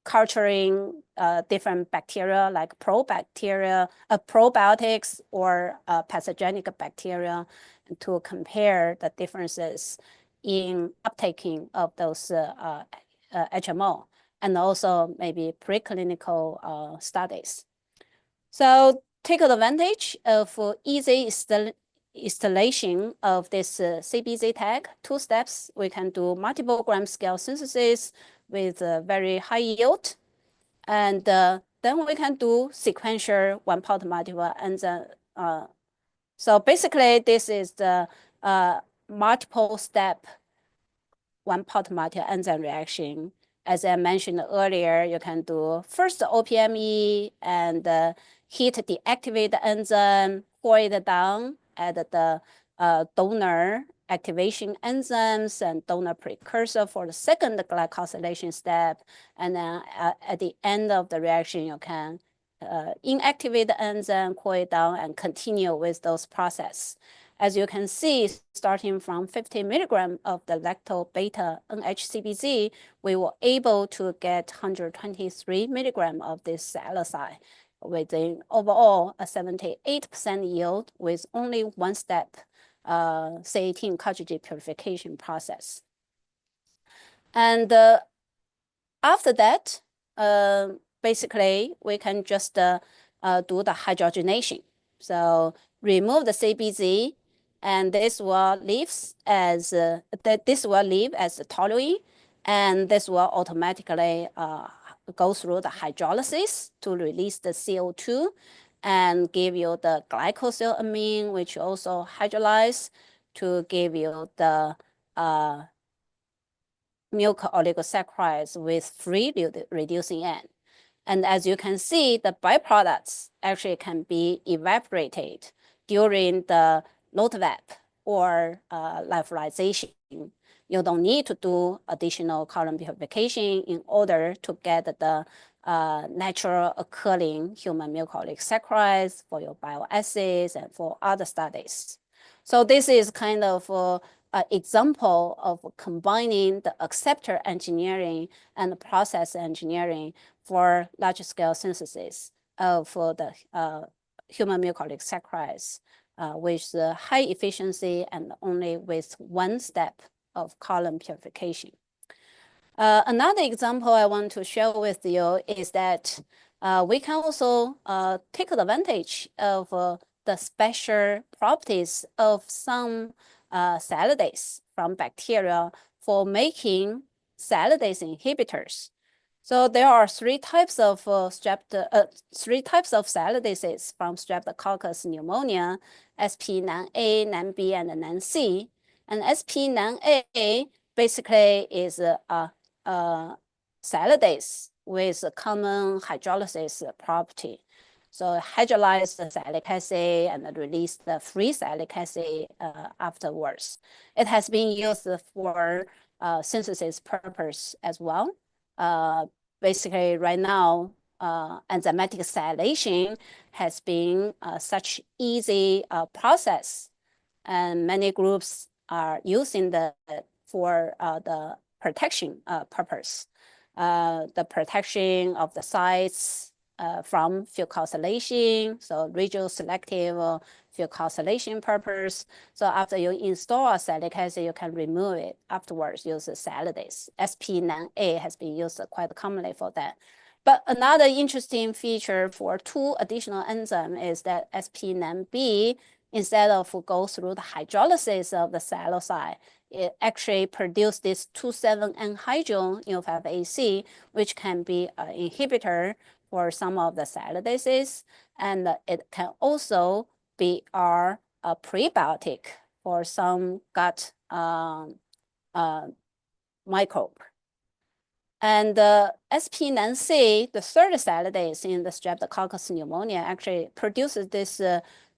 culturing different bacteria like probiotics or pathogenic bacteria to compare the differences in uptaking of those HMO, and also maybe preclinical studies. So take advantage of easy installation of this CBZ tag, 2 steps. We can do multiple gram scale synthesis with very high yield. And then we can do sequential one pot multiple enzyme. So basically, this is the multiple step one pot multiple enzyme reaction. As I mentioned earlier, you can do first OPME and heat deactivate the enzyme, cool it down, add the donor activation enzymes and donor precursor for the second glycosylation step. And then at the end of the reaction, you can inactivate the enzyme, cool it down, and continue with those processes. As you can see, starting from 50 milligram of the lacto-beta NHCBZ, we were able to get 123 milligram of this salicylate with an overall a 78% yield with only 1 step C18 cartridge purification process. And after that, basically we can just do the hydrogenation. So remove the CBZ, and this will leave as the toluene, and this will automatically go through the hydrolysis to release the CO2 and give you the glycosylamine, which also hydrolyze to give you the milk oligosaccharides with free reducing end. And as you can see, the byproducts actually can be evaporated during the LOTVAP or lyophilization. You don't need to do additional column purification in order to get the natural occurring human milk oligosaccharides for your bioassays and for other studies. So this is kind of an example of combining the acceptor engineering and the process engineering for large-scale synthesis of the human milk oligosaccharides with the high efficiency and only with one step of column purification. Another example I want to share with you is that we can also take advantage of the special properties of some sialidase from bacteria for making sialidase inhibitors. So there are three types of sialidases from Streptococcus pneumonia: SP9A, 9B, and 9C. And SP9A basically is a sialidase with a common hydrolysis property. So hydrolyze the sialic acid and release the free sialic acid afterwards. It has been used for synthesis purpose as well. Basically, right now, enzymatic sialation has been such easy process, and many groups are using that for the protection purpose. The protection of the sites from fucosylation, so regioselective fucosylation purpose. So after you install a sialic acid, you can remove it afterwards, use the sialidase. SP9A has been used quite commonly for that. But another interesting feature for two additional enzymes is that SP9B, instead of go through the hydrolysis of the sialocyte, it actually produces this 2,7-N-hydro-N5AC, which can be an inhibitor for some of the sialidases, and it can also be a prebiotic for some gut microbe. And SP9C, the third sialidase in the Streptococcus pneumonia, actually produces this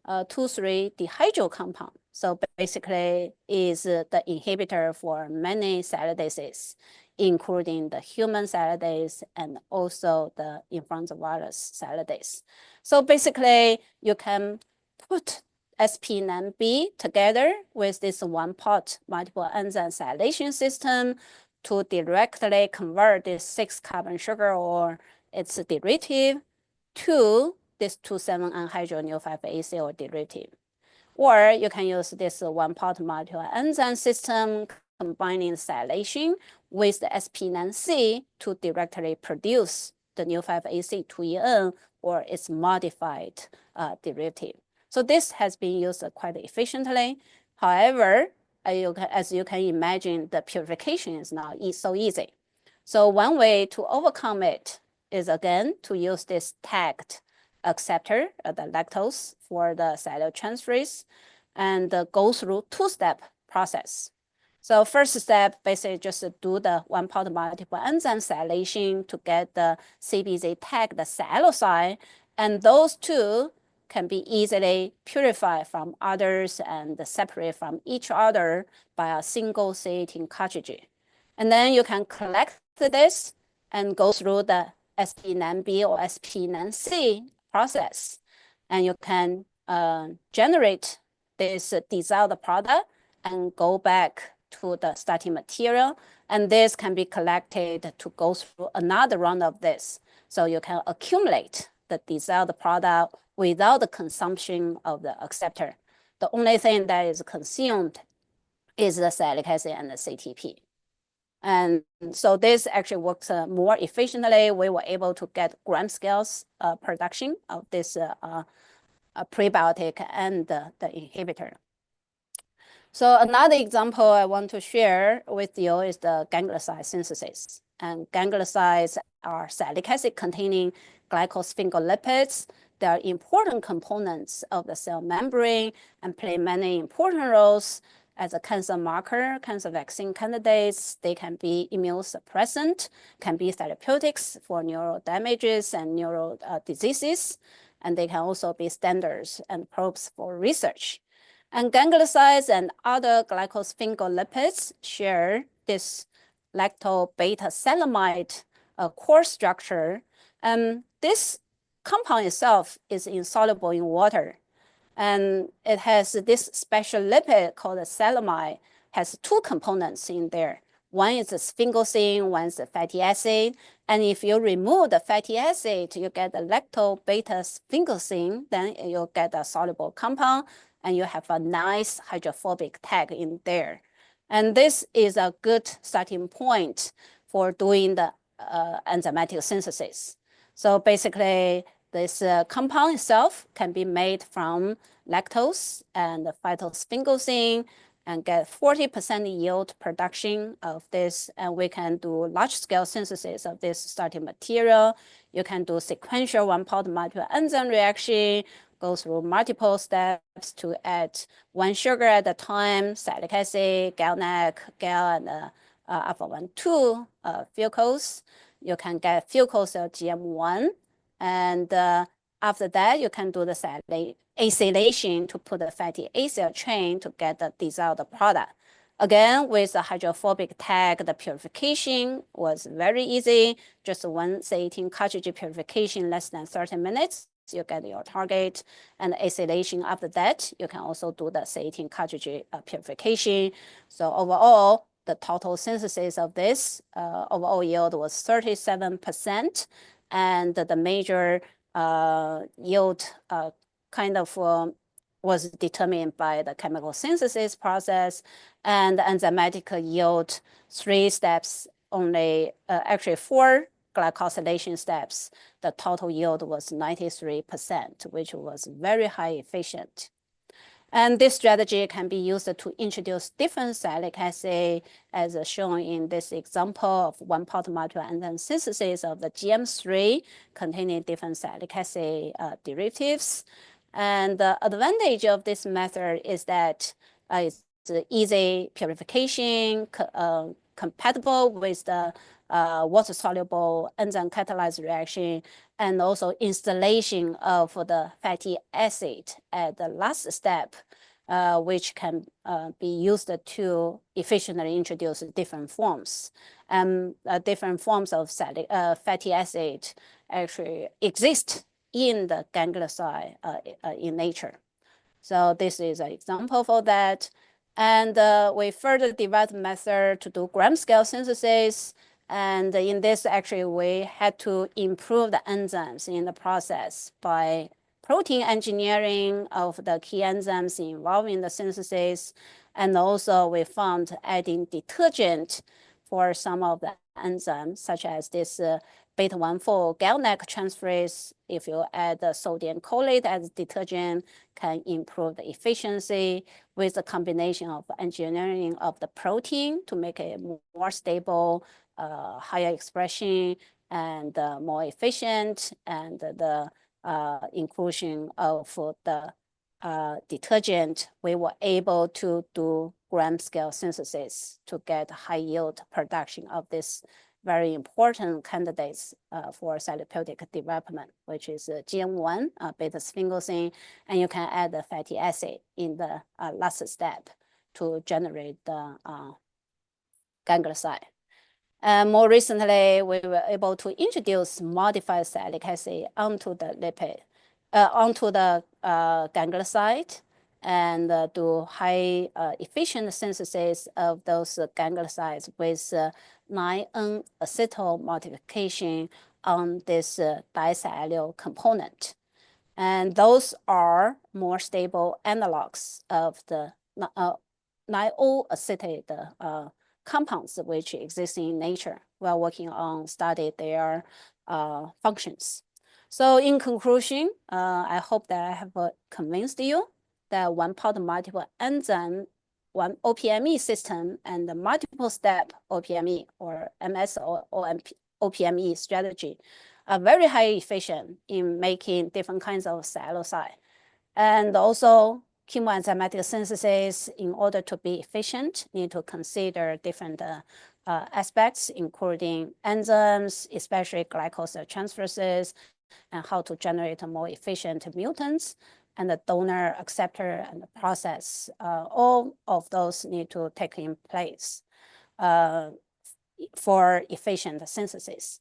2,3-dihydro compound. So basically is the inhibitor for many sialidases, including the human sialidase and also the influenza-virus sialidase. So basically, you can put SP9B together with this one-pot multiple enzyme sialation system to directly convert this 6-carbon sugar or its derivative to this 2,7-N-hydro-N5AC or derivative. Or you can use this one-pot multiple enzyme system combining sialation with the SP9C to directly produce the N5AC 2EN or its modified derivative. So this has been used quite efficiently. However, as you can imagine, the purification is not so easy. So one way to overcome it is, again, to use this tagged acceptor, the lactose for the sialotransferase, and go through two-step process. So first step, basically just do the one-pot multiple enzyme sialation to get the CBZ tagged sialocyte, and those two can be easily purified from others and separate from each other by a single C18 cartridge. And then you can collect this and go through the SP9B or SP9C process. And you can generate this desired product and go back to the starting material. And this can be collected to go through another round of this. So you can accumulate the desired product without the consumption of the acceptor. The only thing that is consumed is the sialic acid and the CTP. And so this actually works more efficiently. We were able to get gram scales production of this prebiotic and the inhibitor. So another example I want to share with you is the ganglioside synthesis. And gangliosides are sialic acid containing glycosphingolipids. They are important components of the cell membrane and play many important roles as a cancer marker, cancer vaccine candidates. They can be immunosuppressant, can be therapeutics for neural damages and neural diseases, and they can also be standards and probes for research. And gangliosides and other glycosphingolipids share this lacto-beta-celamide core structure. This compound itself is insoluble in water. And it has this special lipid called celamide, has two components in there. One is the sphingosine, one is the fatty acid. And if you remove the fatty acid, you get the lacto-beta-sphingosine, then you'll get a soluble compound, and you have a nice hydrophobic tag in there. And this is a good starting point for doing the enzymatic synthesis. So basically, this compound itself can be made from lactose and phytosphingosine and get 40% yield production of this. And we can do large-scale synthesis of this starting material. You can do sequential one-part molecule enzyme reaction, go through multiple steps to add one sugar at a time, sialic acid, GalNAc, Gal, and alpha-1,2 fucose. You can get fucose of GM1. And after that, you can do the acylation to put the fatty acyl chain to get the desired product. Again, with the hydrophobic tag, the purification was very easy. Just one C18 cartridge purification, less than 30 minutes. You get your target. And acylation after that, you can also do the C18 cartridge purification. So overall, the total synthesis of this overall yield was 37%. And the major yield kind of was determined by the chemical synthesis process, and the enzymatic yield 3 steps only, actually 4 glycosylation steps. The total yield was 93%, which was very high efficient. And this strategy can be used to introduce different sialic acid, as shown in this example of one-part molecule enzyme synthesis of the GM3 containing different sialic acid derivatives. And the advantage of this method is that it's easy purification, compatible with the water-soluble enzyme catalyzed reaction, and also installation of the fatty acid at the last step, which can be used to efficiently introduce different forms. Different forms of fatty acid actually exist in the ganglioside in nature. So this is an example for that. And we further developed a method to do gram scale synthesis. And in this, actually, we had to improve the enzymes in the process by protein engineering of the key enzymes involved in the synthesis. And also, we found adding detergent for some of the enzymes, such as this beta-1,4 GalNAc transferase. If you add the sodium chlorate as detergent, can improve the efficiency with the combination of engineering of the protein to make it more stable, higher expression, and more efficient, and the inclusion of the detergent, we were able to do gram scale synthesis to get high yield production of this very important candidates for therapeutic development, which is GM1, beta-sphingosine, and you can add the fatty acid in the last step to generate the ganglioside. More recently, we were able to introduce modified sialic acid onto the lipid, onto the ganglioside, and do high efficient synthesis of those gangliosides with 9N-acetyl modification on this disiallyl component. And those are more stable analogs of the 9O-acetate compounds which exist in nature. We are working on study their functions. So in conclusion, I hope that I have convinced you that one-pot multiple enzyme, one OPME system, and the multiple-step OPME or MS or OPME strategy are very highly efficient in making different kinds of psilocybin. And also, chemoenzymatic synthesis, in order to be efficient, need to consider different aspects, including enzymes, especially glycosyl transferases, and how to generate more efficient mutants, and the donor, acceptor, and the process. All of those need to take in place for efficient synthesis.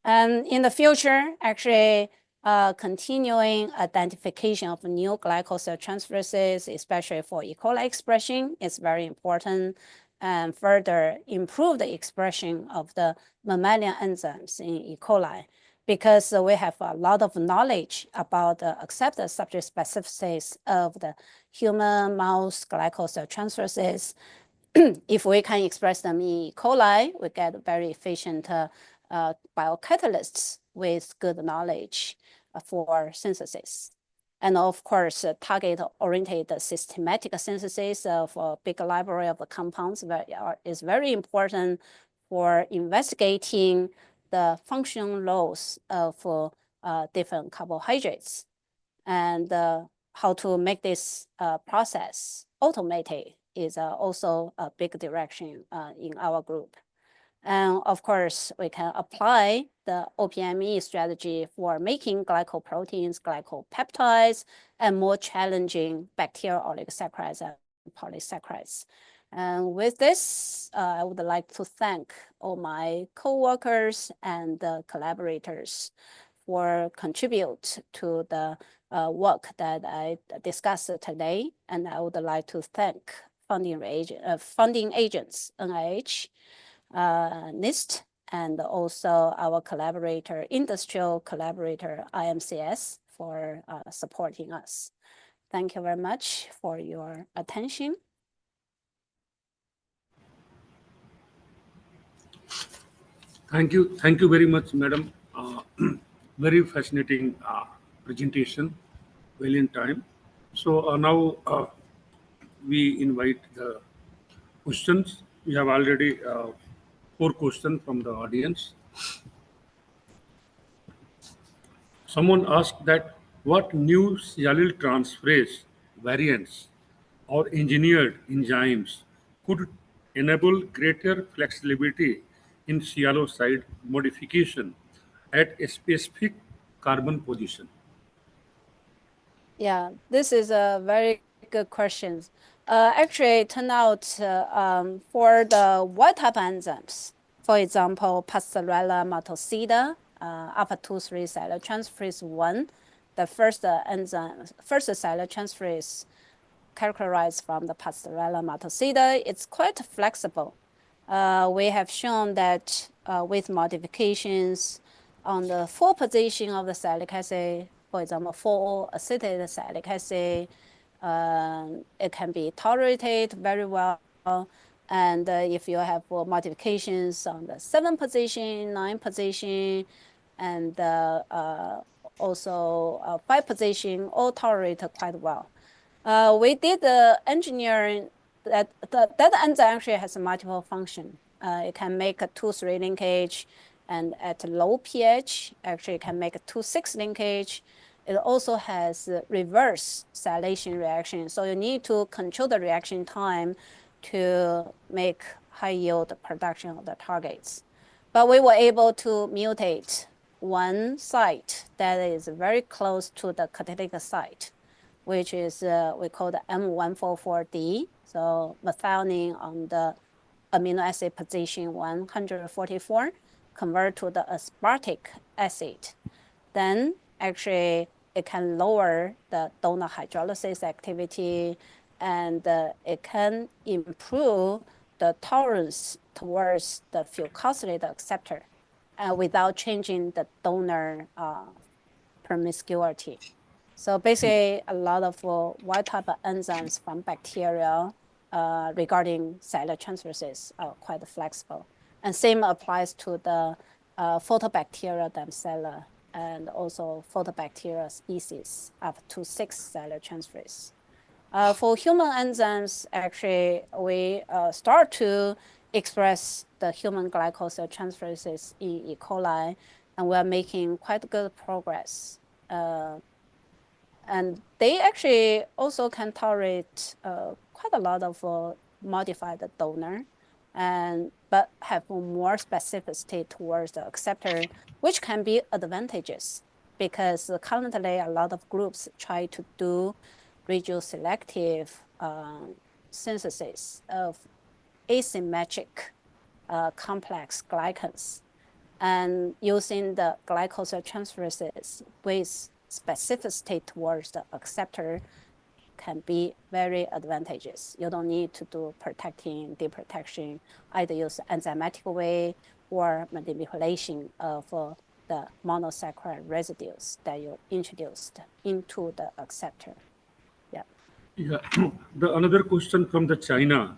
And in the future, actually, continuing identification of new glycosyl transferases, especially for E. coli expression, is very important, and further improve the expression of the mammalian enzymes in E. coli, because we have a lot of knowledge about the accepted subject specificities of the human mouse glycosyl transferases. If we can express them in E. coli, we get very efficient biocatalysts with good knowledge for synthesis. And of course, target-oriented systematic synthesis of a big library of the compounds is very important for investigating the functional roles of different carbohydrates. And how to make this process automated is also a big direction in our group. And of course, we can apply the OPME strategy for making glycoproteins, glycopeptides, and more challenging bacterial oligosaccharides and polysaccharides. And with this, I would like to thank all my co-workers and the collaborators for contribute to the work that I discussed today. And I would like to thank funding agents, NIH, NIST, and also our collaborator, industrial collaborator, IMCS, for supporting us. Thank you very much for your attention. Thank you very much, madam. Very fascinating presentation, well in time. So now we invite the questions. We have already 4 questions from the audience. Someone asked that what new sialyl transferase variants or engineered enzymes could enable greater flexibility in sialoside modification at a specific carbon position? Yeah, this is a very good question. Actually, it turned out for the wild type enzymes, for example, Pastorella martocida, alpha-2,3 sialyl transferase 1, the first sialyl transferase characterized from the Pastorella martocida, it's quite flexible. We have shown that with modifications on the 4 position of the sialic acid, for example, 4-acetate sialic acid, it can be tolerated very well. And if you have modifications on the 7 position, 9 position, and also 5 position, all tolerate quite well. We did the engineering that enzyme actually has a multiple function. It can make a 2,3 linkage, and at low pH, actually it can make a 2,6 linkage. It also has reverse sialation reaction. So you need to control the reaction time to make high yield production of the targets. But we were able to mutate one site that is very close to the catalytic site, which is we call the M144D. So methionine on the amino acid position 144 convert to the aspartic acid. Then actually it can lower the donor hydrolysis activity, and it can improve the tolerance towards the fucosylated acceptor without changing the donor promiscuity. So basically, a lot of wild type of enzymes from bacteria regarding cellular transferase are quite flexible. And same applies to the photobacteria themselves and also photobacteria species up to 6 cellular transferase. For human enzymes, actually, we start to express the human glycosyl transferases in E. coli, and we're making quite good progress. And they actually also can tolerate quite a lot of modified donor, but have more specificity towards the acceptor, which can be advantageous because currently a lot of groups try to do regioselective synthesis of asymmetric complex glycans and using the glycosyl transferases with specificity towards the acceptor can be very advantageous. You don't need to do protecting, deprotection, either use enzymatic way or manipulation of the monosaccharide residues that you introduced into the acceptor. Yeah. Another question from the China.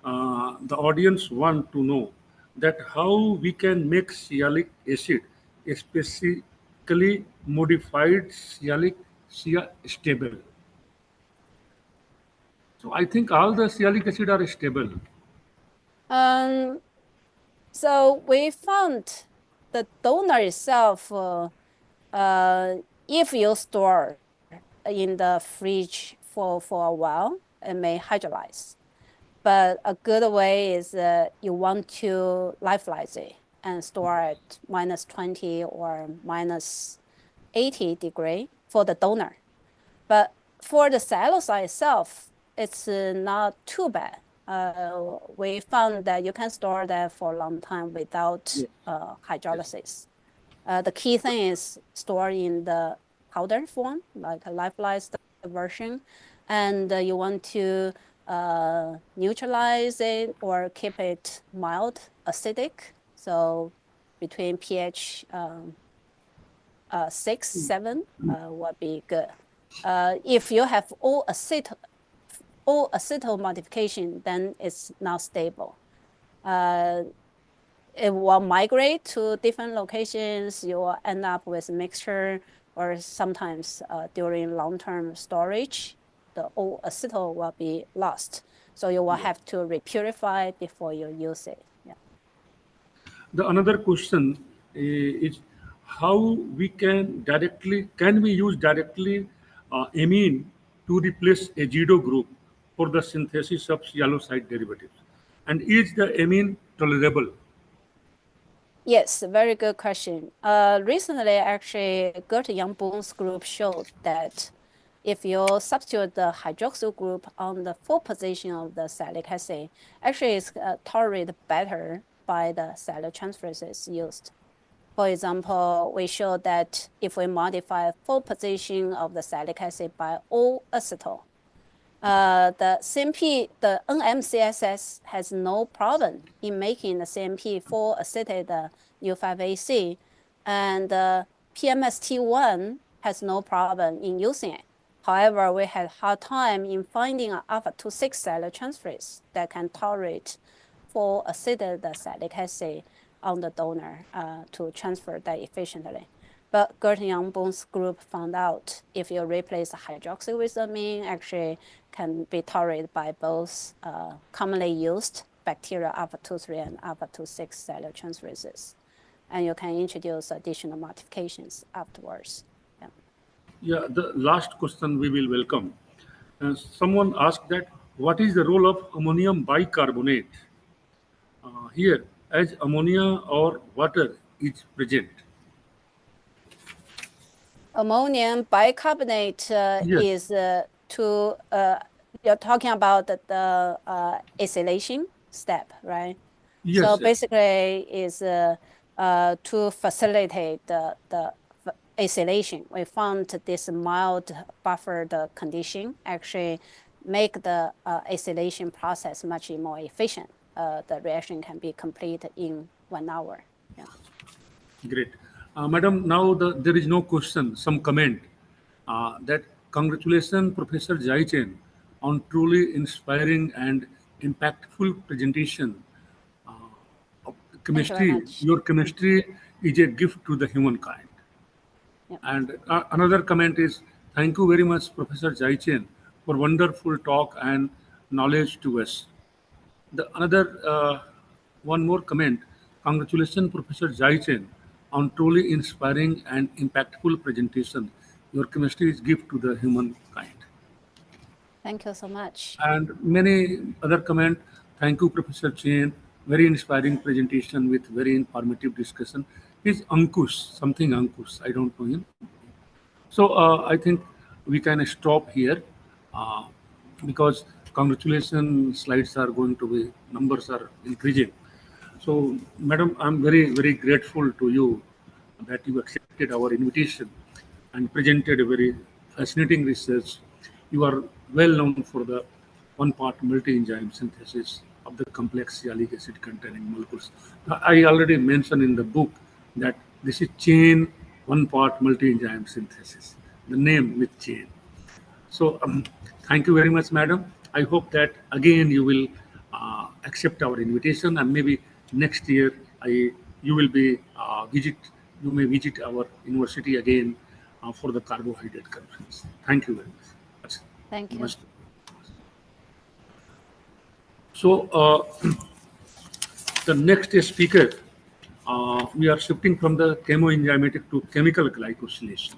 The audience want to know that how we can make sialic acid, specifically modified sialic stable. So I think all the sialic acid are stable. So we found the donor itself, if you store in the fridge for a while, it may hydrolyze. But a good way is you want to lyophilize it and store at -20 or -80 degree for the donor. But for the celluloid itself, it's not too bad. We found that you can store that for a long time without hydrolysis. The key thing is store in the powder form, like a lyophilized version, and you want to neutralize it or keep it mild acidic. So between pH 6, 7 would be good. If you have all acetyl modification, then it's not stable. It will migrate to different locations. You will end up with mixture, or sometimes during long-term storage, the all acetyl will be lost. So you will have to repurify it before you use it. The another question is how we can we use directly amine to replace azido group for the synthesis of sialocyte derivatives? And is the amine tolerable? Yes, very good question. Recently, actually, Yang-Boon's group showed that if you substitute the hydroxyl group on the full position of the salicylic acid, actually it's tolerated better by the cellular transferases used. For example, we showed that if we modify full position of the salicylic acid by O-acetyl, the CMP, the NMCSS has no problem in making the CMP full acetate U5AC, and PMST1 has no problem in using it. However, we had hard time in finding an alpha-2,6 cellular transferase that can tolerate full acetate salicylic acid on the donor to transfer that efficiently. But Yang-Boon's group found out if you replace hydroxy with amine, actually can be tolerated by both commonly used bacterial alpha-2,3 and alpha-2,6 cellular transferases. And you can introduce additional modifications afterwards. Yeah, the last question we will welcome. Someone asked that what is the role of ammonium bicarbonate here as ammonia or water is present? Ammonium bicarbonate is you're talking about the acylation step, right? Yes. So basically is to facilitate the acylation. We found this mild buffered condition actually make the acylation process much more efficient. The reaction can be completed in 1 hour. Yeah. Great. Madam, now there is no question, some comment that congratulations, Professor Jai Chen, on truly inspiring and impactful presentation of Thank you very chemistry. much. Your chemistry is a gift to the humankind. Yep. And another comment is, thank you very much, Professor Jaichen, for wonderful talk and knowledge to us. One more comment. Congratulations, Professor Jaichen, on truly inspiring and impactful presentation. Your chemistry is gift to the humankind. Thank you so much. And many other comment. Thank you, Professor Chen. Very inspiring presentation with very informative discussion. Is Ankush, something Ankush, I don't know him. So I think we can stop here uh, because congratulations slides are going to be, numbers are increasing. So, Madam, I'm very, very grateful to you that you accepted our invitation and presented a very fascinating research. You are well known for the one-part multi-enzyme synthesis of the complex sialic acid containing molecules. I already mentioned in the book that this is chain one-part multi-enzyme synthesis, the name with chain. So thank you very much, madam. I hope that again you will accept our invitation, and maybe next year you will be you may visit our university again for the carbohydrate conference. Thank you very much. Thank you. Namaste. So the next speaker, we are shifting from the chemoenzymatic to chemical glycosylation.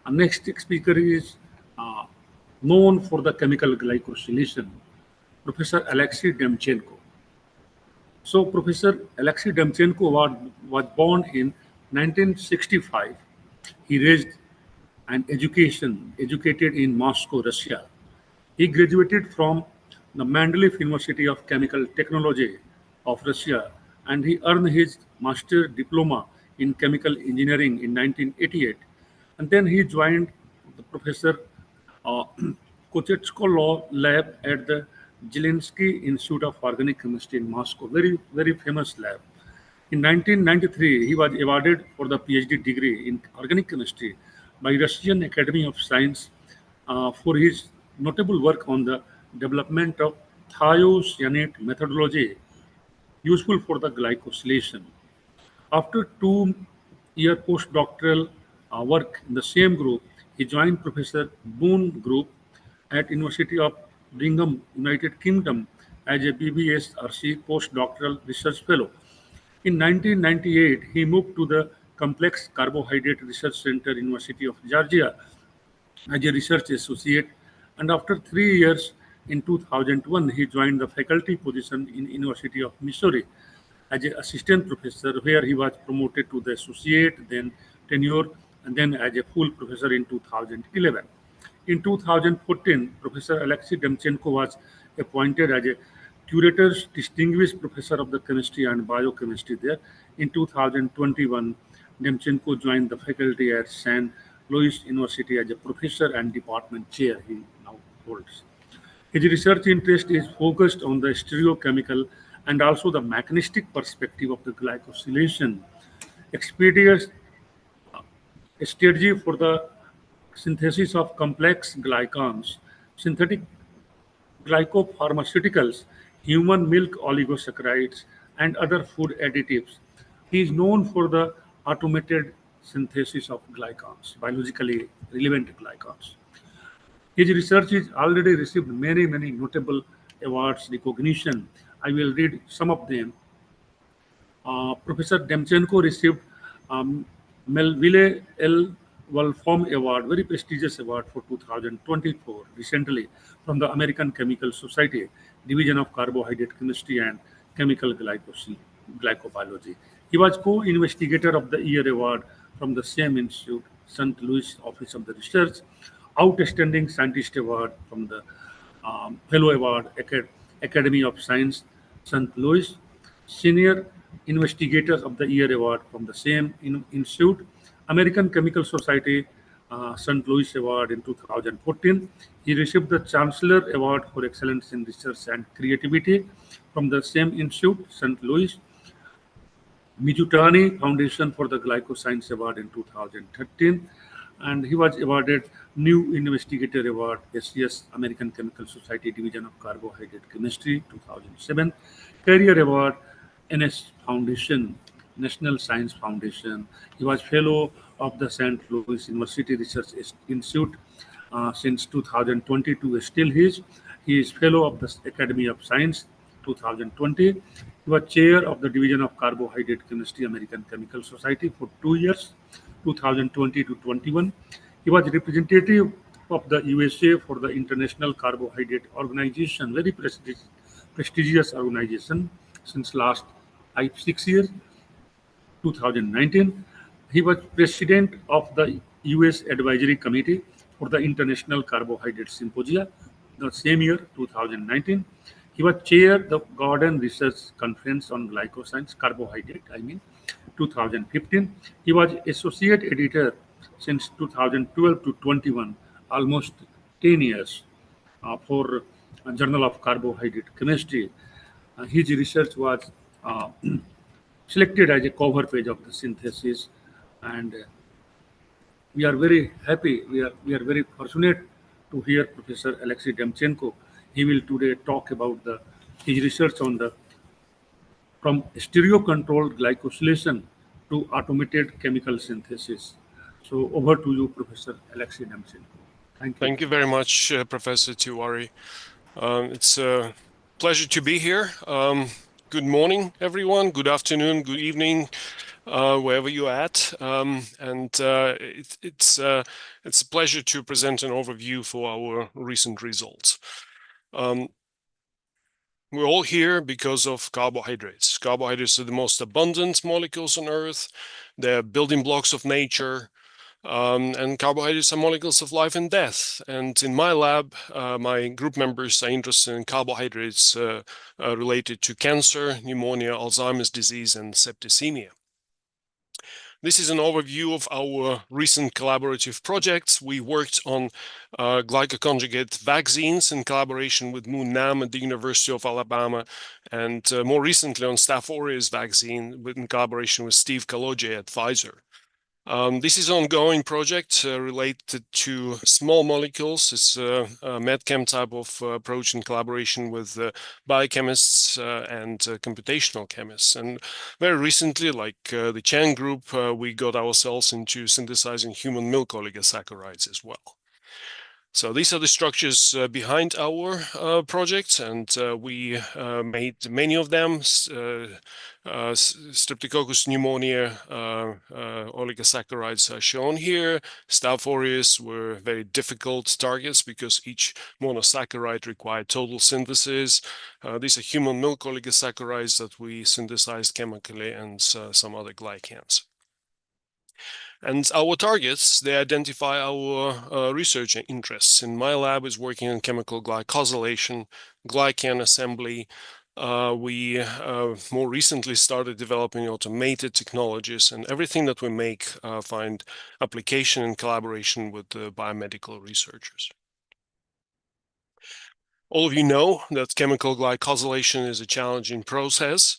Our next speaker is known for the chemical glycosylation, Professor Alexei Demchenko. So Professor Alexei Demchenko was born in 1965. He raised an educated in Moscow, Russia. He graduated from the Mendeleev University of Chemical Technology of Russia, and he earned his master diploma in chemical engineering in 1988. And then he joined the Professor uh, Kochetsko Law Lab at the Zelensky Institute of Organic Chemistry in Moscow, very, very famous lab. In 1993, he was awarded for the PhD degree in organic chemistry by Russian Academy of Science for his notable work on the development of thiocyanate methodology useful for the glycosylation. After 2-year postdoctoral work in the same group, he joined Professor Boone Group at University of Birmingham, United Kingdom, as a BBS RC postdoctoral research fellow. In 1998, he moved to the Complex Carbohydrate Research Center, University of Georgia, as a research associate, and after 3 years, in 2001, he joined the faculty position in University of Missouri as an assistant professor, where he was promoted to the associate, then tenure, and then as a full professor in 2011. In 2014, Professor Alexei Demchenko was appointed as a curator's distinguished professor of the chemistry and biochemistry there. In 2021, Demchenko joined the faculty at St. Louis University as a professor and department chair he now holds. His research interest is focused on the stereochemical and also the mechanistic perspective of the glycosylation. Expeditious strategy for the synthesis of complex glycans, synthetic glycopharmaceuticals, human milk oligosaccharides, and other food additives. He is known for the automated synthesis of glycans, biologically relevant glycans. His research has already received many, many notable awards, recognition. I will read some of them. Professor Demchenko received Melville L. Wolfram Award, very prestigious award for 2024, recently from the American Chemical Society, Division of Carbohydrate Chemistry and Chemical Glycobiology. He was co-investigator of the Year Award from the same institute, St. Louis Office of the Research, Outstanding Scientist Award from the Fellow Award, Academy of Science, St. Louis, Senior Investigators of the Year Award from the same institute, American Chemical Society St. Louis Award in 2014. He received the Chancellor Award for Excellence in Research and Creativity from the same institute, St. Louis, Mizutani Foundation for the Glycoscience Award in 2013, and he was awarded New Investigator Award, SCS, American Chemical Society Division of Carbohydrate Chemistry, 2007, Career Award, NS Foundation, National Science Foundation. He was Fellow of the St. Louis University Research Institute since 2022. Still he is Fellow of the Academy of Science, 2020. He was Chair of the Division of Carbohydrate Chemistry, American Chemical Society for 2 years, 2020 to 21. He was representative of the USA for the International Carbohydrate Organization, very prestigious organization since last 6 years. 2019, he was president of the US Advisory Committee for the International Carbohydrate Symposia. The same year, 2019, he was chair the Gordon Research Conference on Glycosines, Carbohydrate, 2015. He was associate editor since 2012 to 21, almost 10 years for Journal of Carbohydrate Chemistry. His research was selected as a cover page of the synthesis, and we are very happy. We are very fortunate to hear Professor Alexei Demchenko. He will today talk about his research on from stereo-controlled glycosylation to automated chemical synthesis. So over to you, Professor Alexei Demchenko. Thank you. Thank you very much, Professor Thieme. It's a pleasure to be here. Good morning, everyone. Good afternoon, good evening, wherever you're at. It's a pleasure to present an overview for our recent results. We're all here because of carbohydrates. Carbohydrates are the most abundant molecules on Earth. They're building blocks of nature. And carbohydrates are molecules of life and death. And in my lab, my group members are interested in carbohydrates related to cancer, pneumonia, Alzheimer's disease, and septicemia. This is an overview of our recent collaborative projects. We worked on glycoconjugate vaccines in collaboration with Moon Nam at the University of Alabama, and more recently on Staph aureus vaccine in collaboration with Steve Kaloje at Pfizer. This is an ongoing project related to small molecules. It's a medchem type of approach in collaboration with biochemists and computational chemists. And very recently, like the Chang group, we got ourselves into synthesizing human milk oligosaccharides as well. So these are the structures behind our project, and we made many of them. Streptococcus pneumonia oligosaccharides are shown here. Staph aureus were very difficult targets because each monosaccharide required total synthesis. These are human milk oligosaccharides that we synthesized chemically, and some other glycans. And our targets, they identify our research interests. In my lab is working on chemical glycosylation, glycan assembly. We more recently started developing automated technologies, and everything that we make find application in collaboration with the biomedical researchers. All of you know that chemical glycosylation is a challenging process.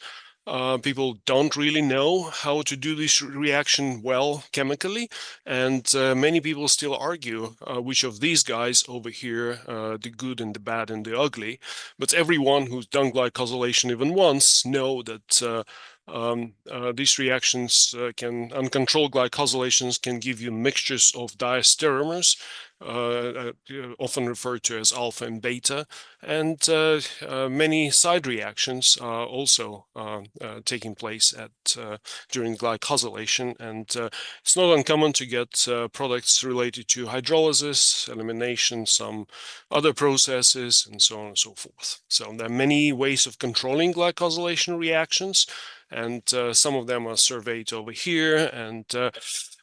People don't really know how to do this reaction well chemically, and many people still argue which of these guys over here, the good and the bad and the ugly. But everyone who's done glycosylation even once know that these reactions uncontrolled glycosylations can give you mixtures of diastereomers, often referred to as alpha and beta, and many side reactions are also taking place during glycosylation, and it's not uncommon to get products related to hydrolysis, elimination, some other processes, and so on and so forth. So there are many ways of controlling glycosylation reactions, and some of them are surveyed over here. And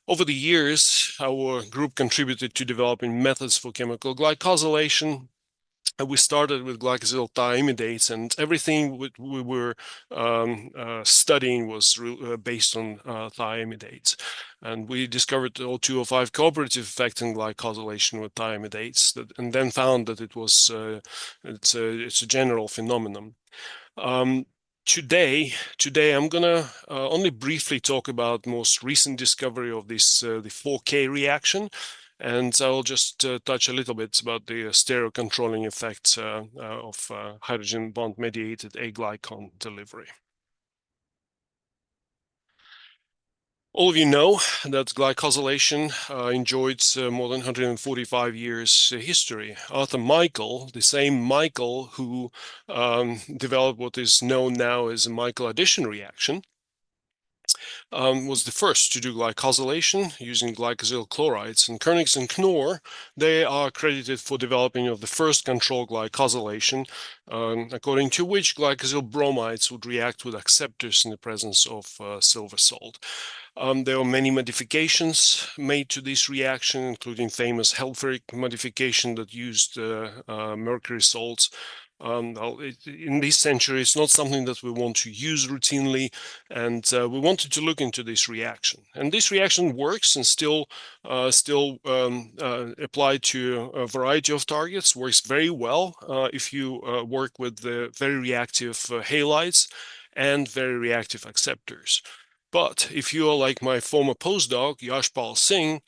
over the years, our group contributed to developing methods for chemical glycosylation. We started with glycosyl thiamidates, and everything we were studying was based on thiamidates. And we discovered the O2O5 cooperative effect in glycosylation with thiamidates, and then found that it's a general phenomenon. today I'm gonna only briefly talk about most recent discovery of this the 4K reaction, and I'll just touch a little bit about the stereo controlling effects of hydrogen bond mediated aglycon delivery. All of you know that glycosylation enjoyed more than 145 years history. Arthur Michael, the same Michael who developed what is known now as a Michael addition reaction, was the first to do glycosylation using glycosyl chlorides. And Koenigs and Knorr, they are credited for developing of the first controlled glycosylation, according to which glycosyl bromides would react with acceptors in the presence of silver salt. There are many modifications made to this reaction, including famous Helfrich modification that used mercury salts. In this century, it's not something that we want to use routinely, and we wanted to look into this reaction. And this reaction works and still applied to a variety of targets, works very well if you work with the very reactive halides and very reactive acceptors. But if you are like my former postdoc, Yashpal Singh,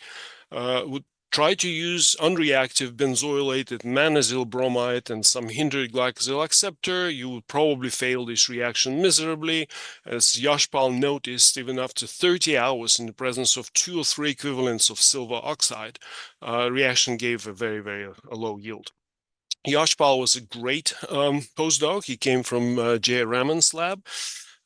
would try to use unreactive benzoylated manazyl bromide and some hindered glycosyl acceptor, you would probably fail this reaction miserably. As Yashpal noticed, even after 30 hours in the presence of 2 or 3 equivalents of silver oxide, reaction gave a very, very low yield. Yashpal was a great postdoc. He came from J. Raman's lab.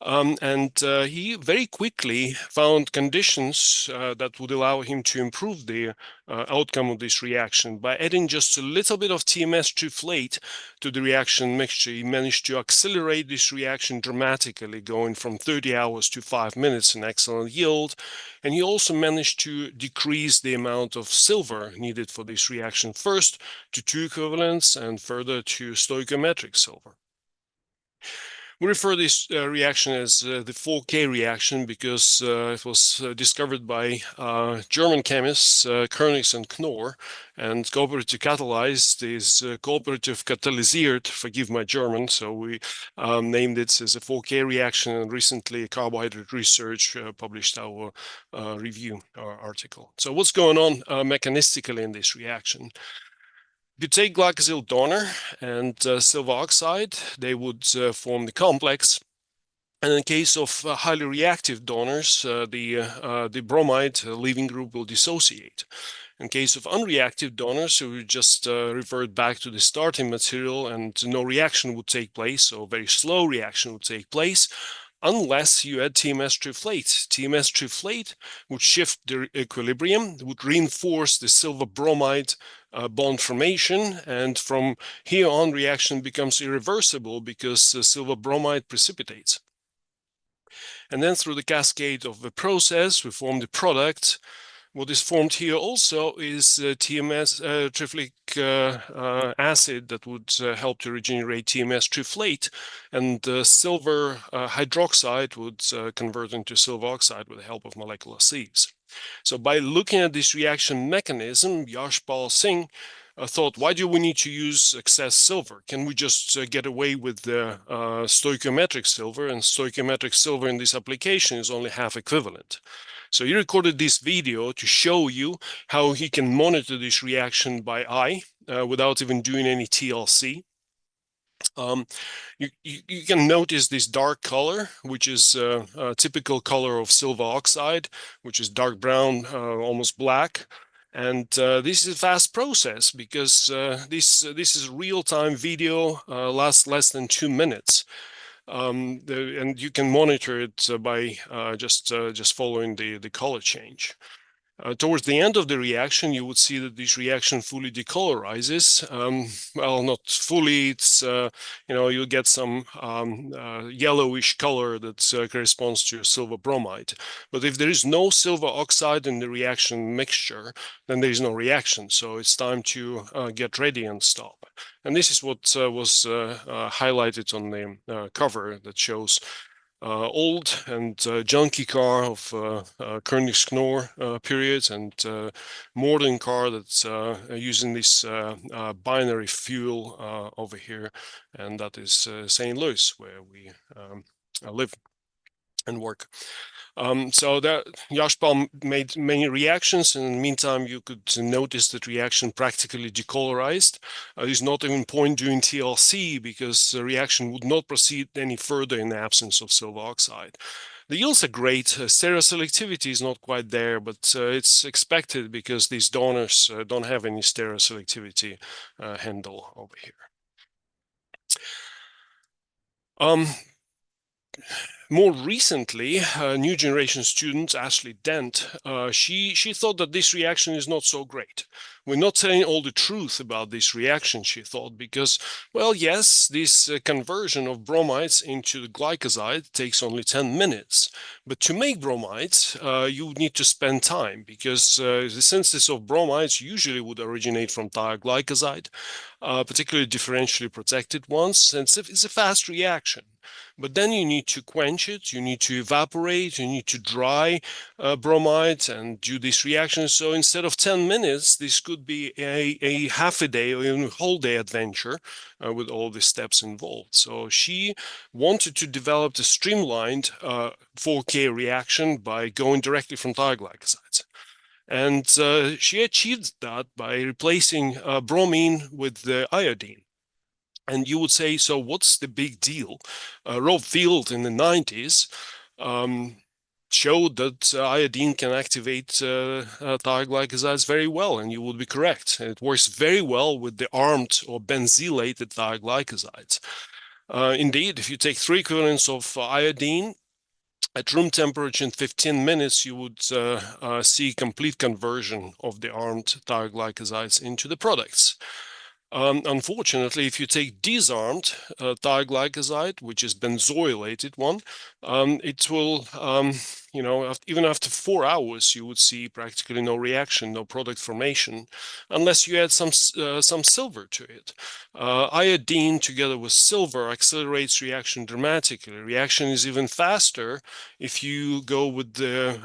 And he very quickly found conditions that would allow him to improve the outcome of this reaction. By adding just a little bit of TMS triflate to the reaction mixture, he managed to accelerate this reaction dramatically, going from 30 hours to 5 minutes, an excellent yield. And he also managed to decrease the amount of silver needed for this reaction, first to 2 equivalents and further to stoichiometric silver. We refer this reaction as the 4K reaction because it was discovered by German chemists Koenigs and Knorr, and cooperative catalyzed is cooperative catalysiert, forgive my German, so we named it as a 4K reaction, and recently Carbohydrate Research published our review article. So what's going on mechanistically in this reaction? If you take glycosyl donor and silver oxide, they would form the complex. And in case of highly reactive donors, the bromide leaving group will dissociate. In case of unreactive donors, we just revert back to the starting material and no reaction would take place, so very slow reaction would take place, unless you add TMS triflate. TMS triflate would shift the equilibrium, would reinforce the silver bromide bond formation, and from here on reaction becomes irreversible because silver bromide precipitates. And then through the cascade of the process, we form the product. What is formed here also is TMS triflic acid that would help to regenerate TMS triflate, and silver hydroxide would convert into silver oxide with the help of molecular sieves. So by looking at this reaction mechanism, Yashpal Singh thought, why do we need to use excess silver? Can we just get away with the stoichiometric silver? And stoichiometric silver in this application is only half equivalent. So he recorded this video to show you how he can monitor this reaction by eye without even doing any TLC. You can notice this dark color, which is a typical color of silver oxide, which is dark brown, almost black. And this is a fast process because this is real-time video, lasts less than 2 minutes. And you can monitor it by just following the color change. Towards the end of the reaction, you would see that this reaction fully decolorizes. Well, not fully. It's you'll get some yellowish color that corresponds to silver bromide. But if there is no silver oxide in the reaction mixture, then there is no reaction. So it's time to get ready and stop. And this is what was highlighted on the cover that shows old and junky car of Koenigs Knorr period, and modern car that's using this binary fuel over here, and that is St. Louis, where we live and work. So that Yashpal made many reactions, and in the meantime, you could notice that reaction practically decolorized. There's not even point doing TLC because the reaction would not proceed any further in the absence of silver oxide. The yields are great. Stereoselectivity is not quite there, but it's expected because these donors don't have any stereoselectivity handle over here. More recently, a new generation student, Ashley Dent, she thought that this reaction is not so great. We're not telling all the truth about this reaction, she thought, because, well, yes, this conversion of bromides into the glycoside takes only 10 minutes. But to make bromides, you need to spend time because the synthesis of bromides usually would originate from thioglycoside, particularly differentially protected ones, and it's a fast reaction. But then you need to quench it, you need to evaporate, you need to dry bromide and do this reaction. So instead of 10 minutes, this could be a half a day or even a whole day adventure with all the steps involved. So she wanted to develop a streamlined 4K reaction by going directly from thioglycosides. And she achieved that by replacing bromine with the iodine. And you would say, so what's the big deal? Rob Field in the 90s showed that iodine can activate thioglycosides very well, and you would be correct. It works very well with the armed or benzylated thioglycosides. Indeed, if you take 3 equivalents of iodine, at room temperature in 15 minutes, you would see complete conversion of the armed thioglycosides into the products. Unfortunately, if you take disarmed thioglycoside, which is benzoylated one, it will, even after 4 hours, you would see practically no reaction, no product formation, unless you add some silver to it. Iodine together with silver accelerates reaction dramatically. Reaction is even faster if you go with the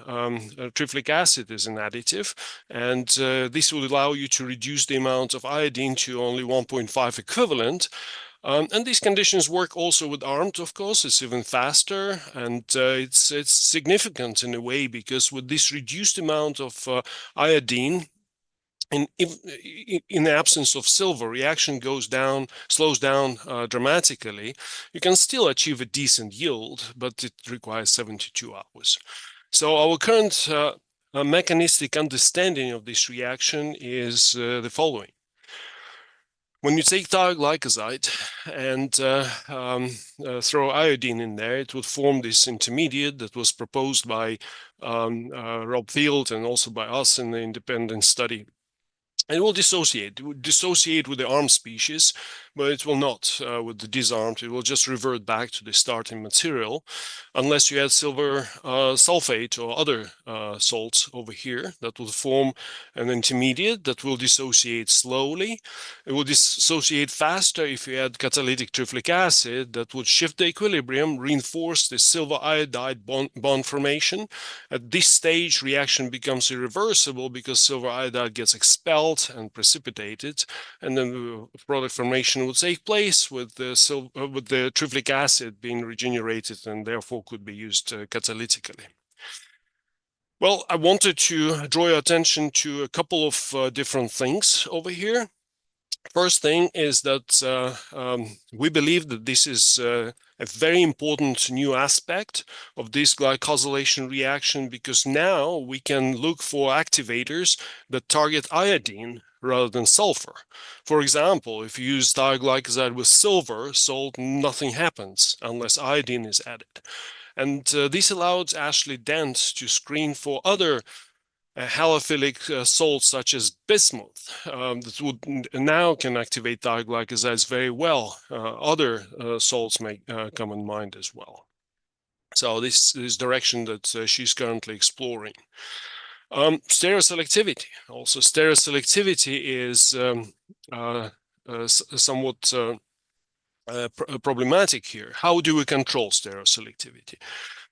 triflic acid as an additive, and this will allow you to reduce the amount of iodine to only 1.5 equivalent. And these conditions work also with armed, of course. It's even faster, and it's significant in a way because with this reduced amount of iodine, in the absence of silver, reaction slows down dramatically. You can still achieve a decent yield, but it requires 72 hours. So our current mechanistic understanding of this reaction is the following. When you take thioglycoside and throw iodine in there, it would form this intermediate that was proposed by Rob Field and also by us in the independent study. And it will dissociate. It will dissociate with the armed species, but it will not with the disarmed. It will just revert back to the starting material, unless you add silver sulfate or other salts over here that will form an intermediate that will dissociate slowly. It will dissociate faster if you add catalytic triflic acid that would shift the equilibrium, reinforce the silver iodide bond formation. At this stage, reaction becomes irreversible because silver iodide gets expelled and precipitated, and then the product formation would take place with the triflic acid being regenerated and therefore could be used catalytically. Well, I wanted to draw your attention to a couple of different things over here. First thing is that we believe that this is a very important new aspect of this glycosylation reaction because now we can look for activators that target iodine rather than sulfur. For example, if you use thioglycoside with silver salt, nothing happens unless iodine is added. And this allowed Ashley Dent to screen for other halophilic salts such as bismuth that would now can activate thioglycosides very well. Other salts may come in mind as well. So this is direction that she's currently exploring. Stereoselectivity. Also, stereoselectivity is somewhat problematic here. How do we control stereoselectivity?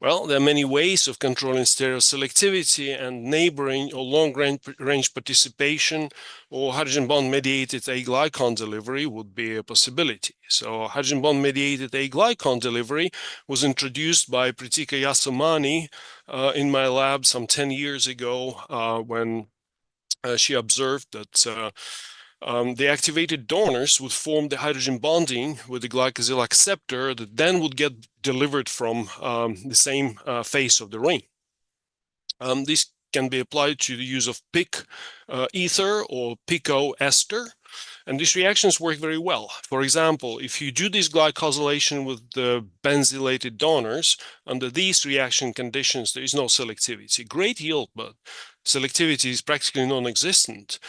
Well, there are many ways of controlling stereoselectivity, and neighboring or long-range participation or hydrogen bond-mediated aglycon delivery would be a possibility. So hydrogen bond-mediated aglycon delivery was introduced by Pritika Yasomani in my lab some 10 years ago when she observed that the activated donors would form the hydrogen bonding with the glycosyl acceptor that then would get delivered from the same face of the ring. This can be applied to the use of PIC ether or PICO ester, and these reactions work very well. For example, if you do this glycosylation with the benzylated donors, under these reaction conditions, there is no selectivity. Great yield, but selectivity is practically non-existent.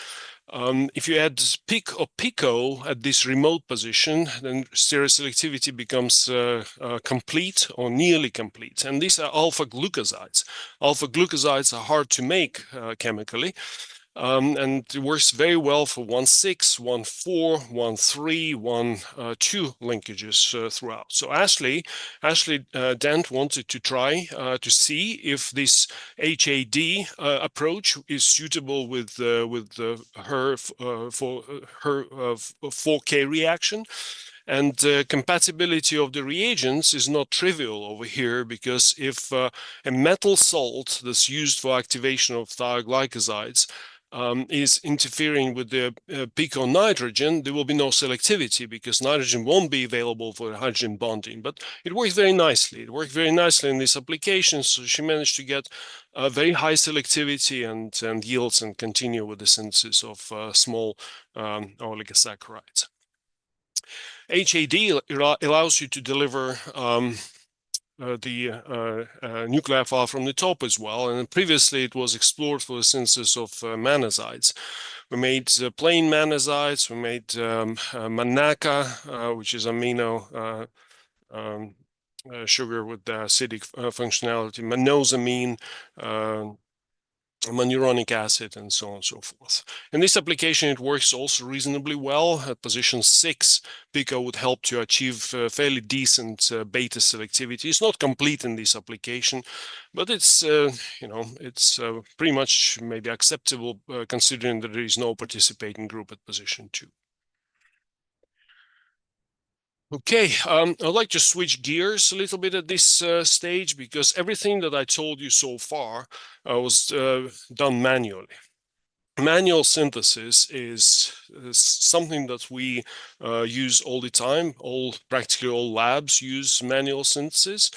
If you add PIC or PICO at this remote position, then stereoselectivity becomes complete or nearly complete. And these are alpha glucosides. Alpha glucosides are hard to make chemically. And it works very well for 1,6, 1,4, 1,3, 1,2 linkages throughout. So Ashley Dent wanted to try to see if this HAD approach is suitable with her for her 4K reaction. And compatibility of the reagents is not trivial over here, because if a metal salt that's used for activation of thioglycosides is interfering with the PICO nitrogen, there will be no selectivity because nitrogen won't be available for hydrogen bonding. But it worked very nicely. It worked very nicely in this application. So she managed to get very high selectivity and yields and continue with the synthesis of small oligosaccharides. HAD allows you to deliver the nuclear file from the top as well, and previously it was explored for the synthesis of mannosides. We made plain mannosides, we made mannaka, which is amino sugar with acidic functionality, mannozamine, mannuronic acid, and so on and so forth. In this application, it works also reasonably well. At position 6, PICO would help to achieve fairly decent beta selectivity. It's not complete in this application, but it's it's pretty much maybe acceptable considering that there is no participating group at position 2. Okay, I'd like to switch gears a little bit at this stage, because everything that I told you so far was done manually. Manual synthesis is something that we use all the time. Practically all labs use manual synthesis,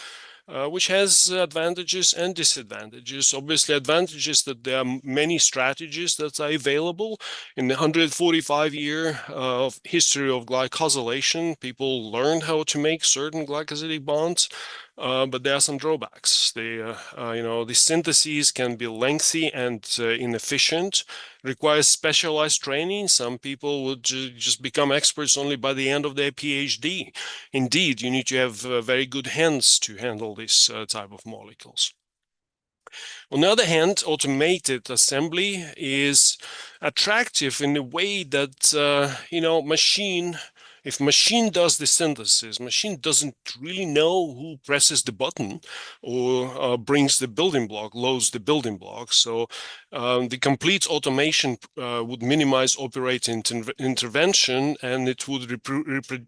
which has advantages and disadvantages. Obviously, advantages that there are many strategies that are available. In the 145-year history of glycosylation, people learned how to make certain glycosidic bonds, but there are some drawbacks. The syntheses can be lengthy and inefficient, requires specialized training. Some people would just become experts only by the end of their PhD. Indeed, you need to have very good hands to handle this type of molecules. On the other hand, automated assembly is attractive in the way that, if machine does the synthesis, machine doesn't really know who presses the button or brings the building block, loads the building block. So the complete automation would minimize operator intervention, and it would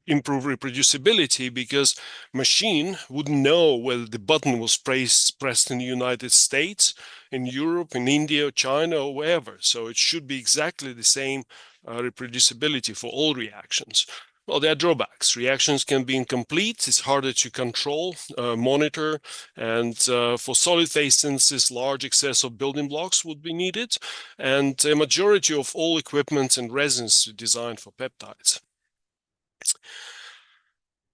improve reproducibility, because machine wouldn't know whether the button was pressed in the United States, in Europe, in India, China, or wherever. So it should be exactly the same reproducibility for all reactions. Well, there are drawbacks. Reactions can be incomplete. It's harder to control, monitor, and for solid phase synthesis, large excess of building blocks would be needed, and a majority of all equipment and resins designed for peptides.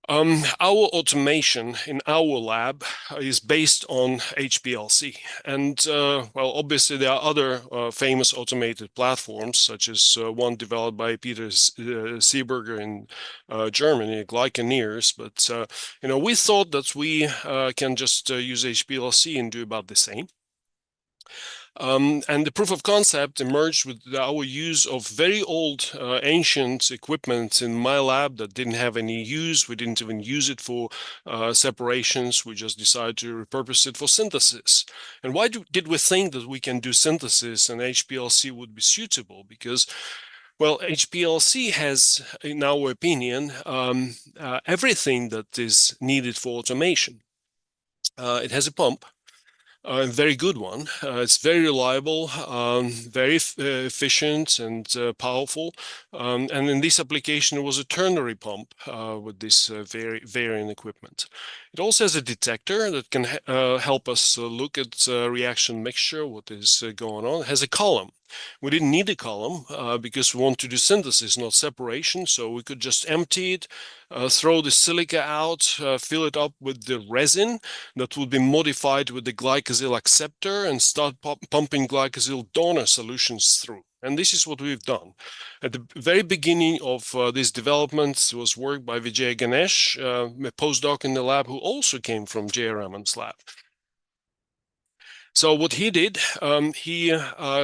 Our automation in our lab is based on HPLC, and well, obviously there are other famous automated platforms, such as one developed by Peter Seeberger in Germany, GlycoNears. But we thought that we can just use HPLC and do about the same. And the proof of concept emerged with our use of very old, ancient equipment in my lab that didn't have any use. We didn't even use it for separations. We just decided to repurpose it for synthesis. And why did we think that we can do synthesis and HPLC would be suitable? Because, well, HPLC has, in our opinion, everything that is needed for automation. It has a pump. A very good one. It's very reliable, very efficient and powerful. And in this application, it was a ternary pump with this varying equipment. It also has a detector that can help us look at reaction mixture, what is going on. It has a column. We didn't need a column because we want to do synthesis, not separation. So we could just empty it, throw the silica out, fill it up with the resin that would be modified with the glycosyl acceptor and start pumping glycosyl donor solutions through. And this is what we've done. At the very beginning of this development was work by Vijay Ganesh, a postdoc in the lab who also came from J. Raman's lab. So what he did, he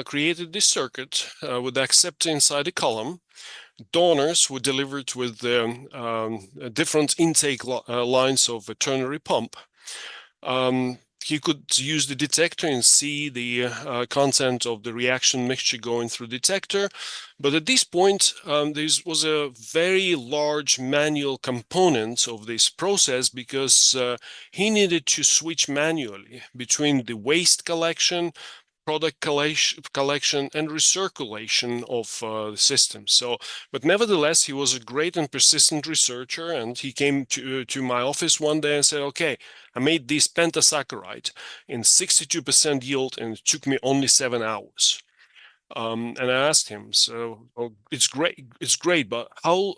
created this circuit with the acceptor inside a column. Donors were delivered with different intake lines of a ternary pump. He could use the detector and see the content of the reaction mixture going through the detector. But at this point, there was a very large manual component of this process because he needed to switch manually between the waste collection, product collection and recirculation of the system. So, but nevertheless, he was a great and persistent researcher, and he came to my office one day and said, okay, I made this pentasaccharide in 62% yield and it took me only 7 hours. And I asked him, so it's great, but how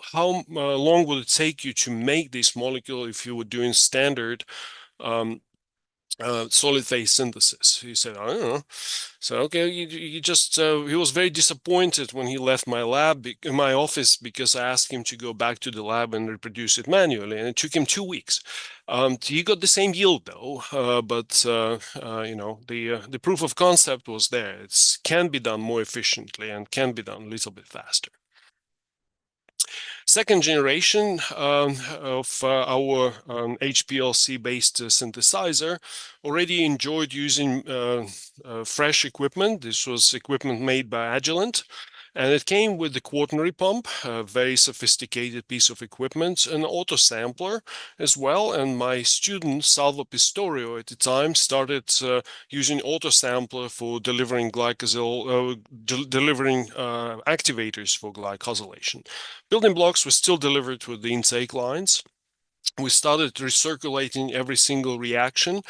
long will it take you to make this molecule if you were doing standard solid phase synthesis? He said, I don't know. So okay, he just he was very disappointed when he left my lab, my office, because I asked him to go back to the lab and reproduce it manually, and it took him 2 weeks. He got the same yield though, but you know, the proof of concept was there. It can be done more efficiently and can be done a little bit faster. Second generation of our HPLC-based synthesizer already enjoyed using fresh equipment. This was equipment made by Agilent, and it came with the quaternary pump, a very sophisticated piece of equipment, an autosampler as well. And my student, Salvo Pistorio, at the time started using autosampler for delivering glycosyl, delivering activators for glycosylation. Building blocks were still delivered with the intake lines. We started recirculating every single reaction.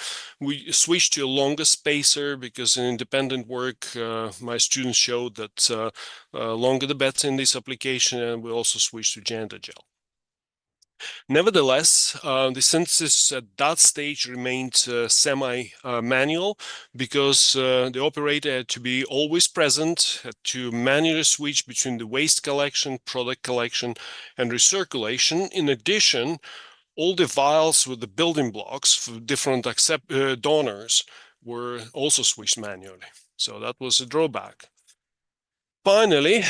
We switched to a longer spacer because in independent work, my students showed that longer the better in this application, and we also switched to Gel. Nevertheless, the synthesis at that stage remained semi-manual because the operator had to be always present, had to manually switch between the waste collection, product collection, and recirculation. In addition, all the vials with the building blocks for different donors were also switched manually. So that was a drawback. Finally,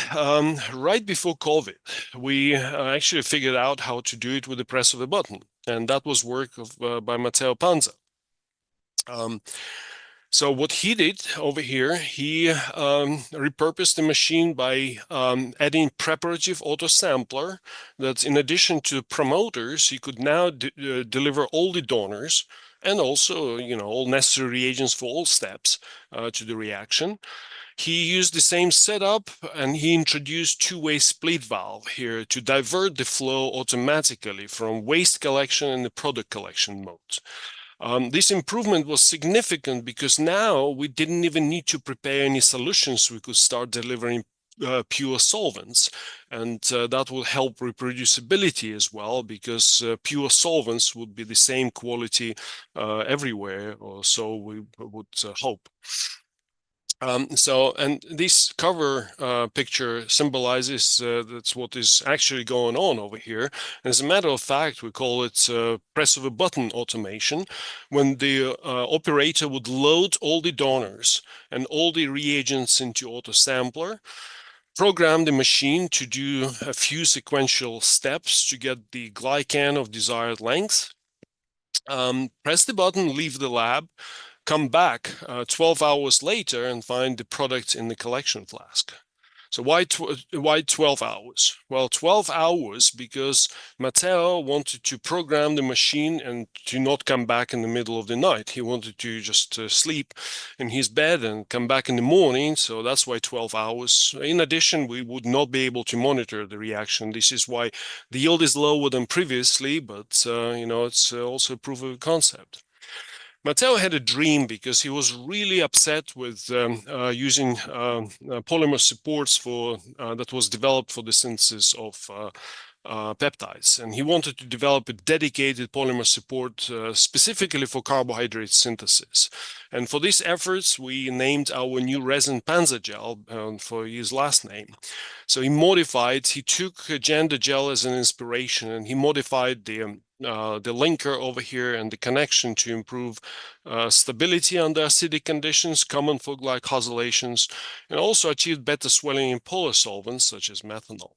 right before COVID, we actually figured out how to do it with the press of a button. And that was work by Matteo Panza. So what he did over here, he repurposed the machine by adding preparative autosampler that in addition to promoters, he could now deliver all the donors and also, you know, all necessary reagents for all steps to the reaction. He used the same setup and he introduced two-way split valve here to divert the flow automatically from waste collection and the product collection modes. This improvement was significant because now we didn't even need to prepare any solutions. We could start delivering pure solvents, and that will help reproducibility as well, because pure solvents would be the same quality everywhere, or so we would hope. And this cover picture symbolizes that's what is actually going on over here. As a matter of fact, we call it press of a button automation, when the operator would load all the donors and all the reagents into autosampler, program the machine to do a few sequential steps to get the glycan of desired length, press the button, leave the lab, come back 12 hours later and find the product in the collection flask. So why 12 hours? Well, 12 hours because Matteo wanted to program the machine and to not come back in the middle of the night. He wanted to just sleep in his bed and come back in the morning. So that's why 12 hours. In addition, we would not be able to monitor the reaction. This is why the yield is lower than previously, but it's also a proof of concept. Matteo had a dream because he was really upset with using polymer supports that was developed for the synthesis of peptides. And he wanted to develop a dedicated polymer support specifically for carbohydrate synthesis. And for these efforts, we named our new resin Panzergel for his last name. So he took Gender Gel as an inspiration, and he modified the linker over here and the connection to improve stability under acidic conditions common for glycosylations, and also achieved better swelling in polar solvents such as methanol.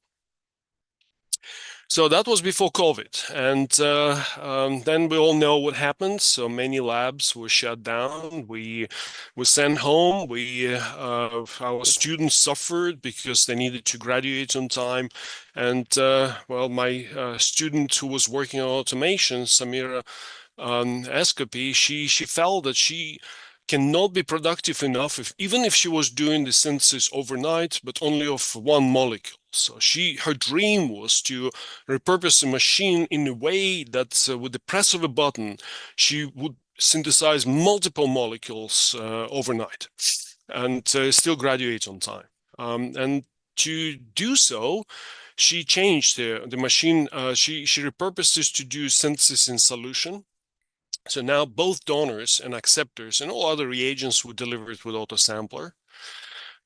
So that was before COVID, and then we all know what happened. So many labs were shut down. We were sent home. Our students suffered because they needed to graduate on time. And my student who was working on automation, Samira Escopy, she felt that she cannot be productive enough even if she was doing the synthesis overnight, but only of one molecule. So her dream was to repurpose the machine in a way that with the press of a button, she would synthesize multiple molecules overnight and still graduate on time. And to do so, she changed the machine. She repurposed this to do synthesis in solution. So now both donors and acceptors and all other reagents were delivered with autosampler.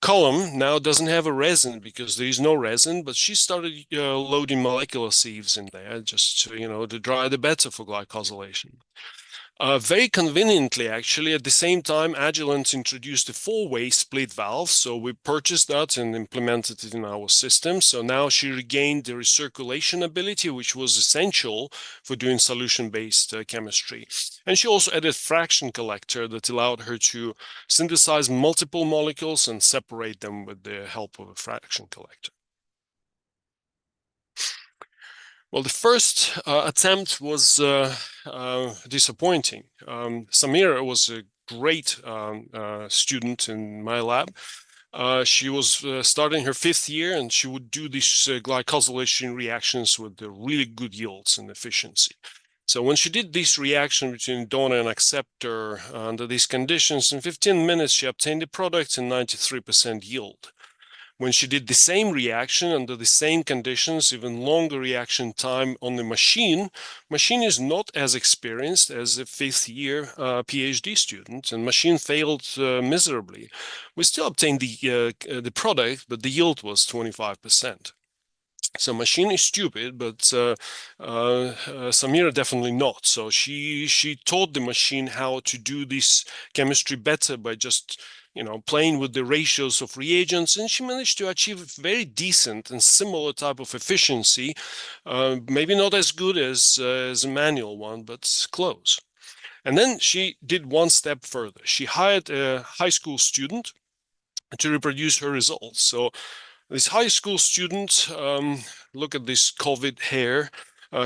Column now doesn't have a resin because there is no resin, but she started loading molecular sieves in there just to, the drier the better for glycosylation. Very conveniently, actually, at the same time, Agilent introduced a 4-way split valve. So we purchased that and implemented it in our system. So now she regained the recirculation ability, which was essential for doing solution-based chemistry. And she also added fraction collector that allowed her to synthesize multiple molecules and separate them with the help of a fraction collector. Well, the first attempt was disappointing. Samira was a great student in my lab. She was starting her 5th year, and she would do these glycosylation reactions with really good yields and efficiency. So when she did this reaction between donor and acceptor under these conditions, in 15 minutes, she obtained the product in 93% yield. When she did the same reaction under the same conditions, even longer reaction time on the machine is not as experienced as a 5th year PhD student, and machine failed miserably. We still obtained the product, but the yield was 25%. So machine is stupid, but Samira definitely not. So she taught the machine how to do this chemistry better by just playing with the ratios of reagents, and she managed to achieve very decent and similar type of efficiency, maybe not as good as a manual one, but close. And then she did one step further. She hired a high school student to reproduce her results. So this high school student, look at this COVID hair.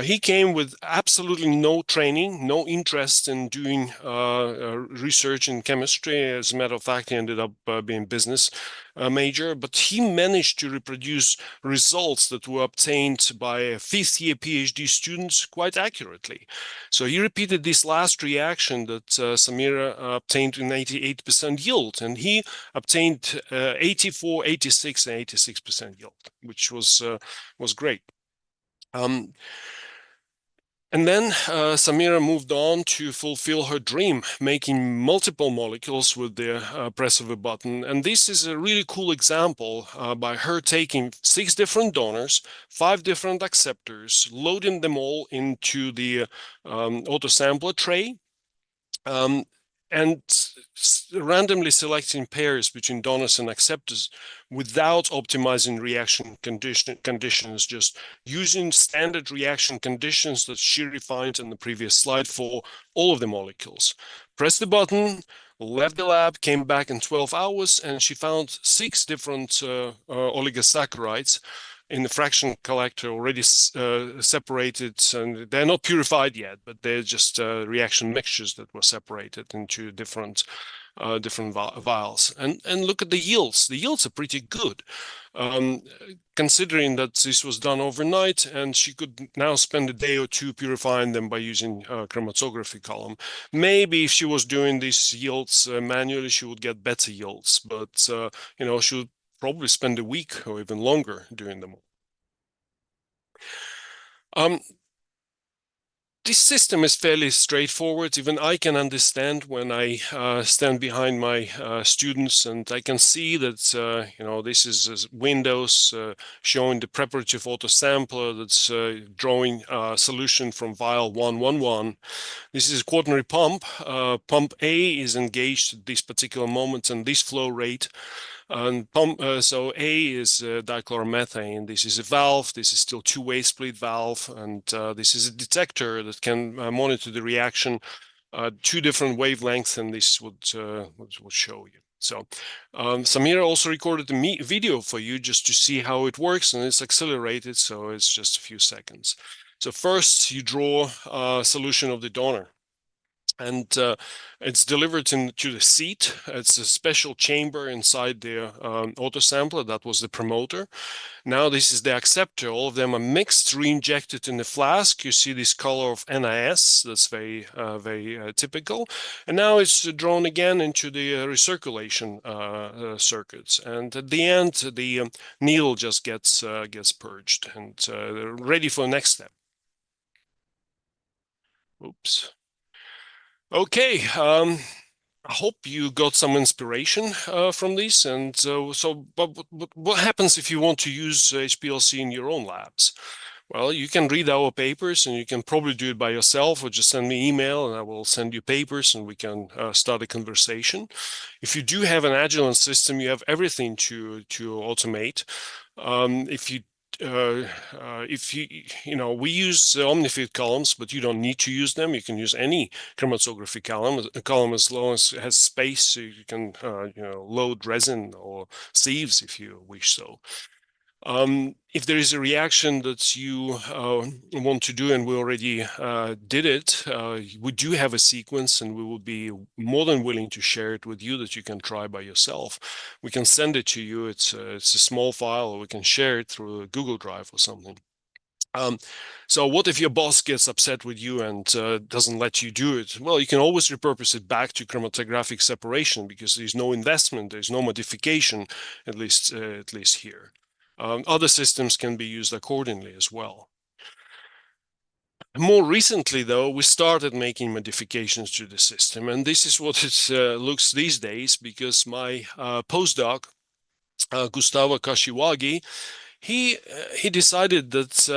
He came with absolutely no training, no interest in doing research in chemistry. As a matter of fact, he ended up being business major, but he managed to reproduce results that were obtained by a 5th year PhD student quite accurately. So he repeated this last reaction that Samira obtained in 88% yield, and he obtained 84, 86, and 86% yield, which was great. And then Samira moved on to fulfill her dream, making multiple molecules with the press of a button. And this is a really cool example by her taking 6 different donors, 5 different acceptors, loading them all into the autosampler tray, and randomly selecting pairs between donors and acceptors without optimizing reaction conditions, just using standard reaction conditions that she refined in the previous slide for all of the molecules. Press the button, left the lab, came back in 12 hours, and she found 6 different oligosaccharides in the fraction collector already separated, and they're not purified yet, but they're just reaction mixtures that were separated into different vials. And look at the yields. The yields are pretty good, considering that this was done overnight, and she could now spend a day or two purifying them by using chromatography column. Maybe if she was doing these yields manually, she would get better yields, but you know, she would probably spend a week or even longer doing them all. This system is fairly straightforward. Even I can understand when I stand behind my students, and I can see that you know, this is Windows showing the preparative autosampler that's drawing a solution from vial 111. This is a quaternary pump. Pump A is engaged at this particular moment and this flow rate. And so A is dichloromethane. This is a valve. This is still two-way split valve, and this is a detector that can monitor the reaction 2 different wavelengths, and this would show you. So Samira also recorded a video for you just to see how it works, and it's accelerated, so it's just a few seconds. So first, you draw a solution of the donor, and it's delivered to the seat. It's a special chamber inside the autosampler. That was the promoter. Now this is the acceptor. All of them are mixed, re-injected in the flask. You see this color of NIS. That's very typical. And now it's drawn again into the recirculation circuits. And at the end, the needle just gets purged and ready for the next step. Oops. Okay, I hope you got some inspiration from this. And but what happens if you want to use HPLC in your own labs? Well, you can read our papers, and you can probably do it by yourself, or just send me an email and I will send you papers and we can start a conversation. If you do have an Agilent system, you have everything to automate. If you know, we use Omnifit columns, but you don't need to use them. You can use any chromatography column as long as it has space, so you can you know, load resin or sieves if you wish so. If there is a reaction that you want to do, and we already did it, we do have a sequence, and we will be more than willing to share it with you that you can try by yourself. We can send it to you. It's a small file, or we can share it through a Google Drive or something. So what if your boss gets upset with you and doesn't let you do it? Well, you can always repurpose it back to chromatographic separation, because there's no investment, there's no modification, at least here. Other systems can be used accordingly as well. More recently, though, we started making modifications to the system, and this is what it looks these days, because my postdoc, Gustavo Kashiwagi, he decided that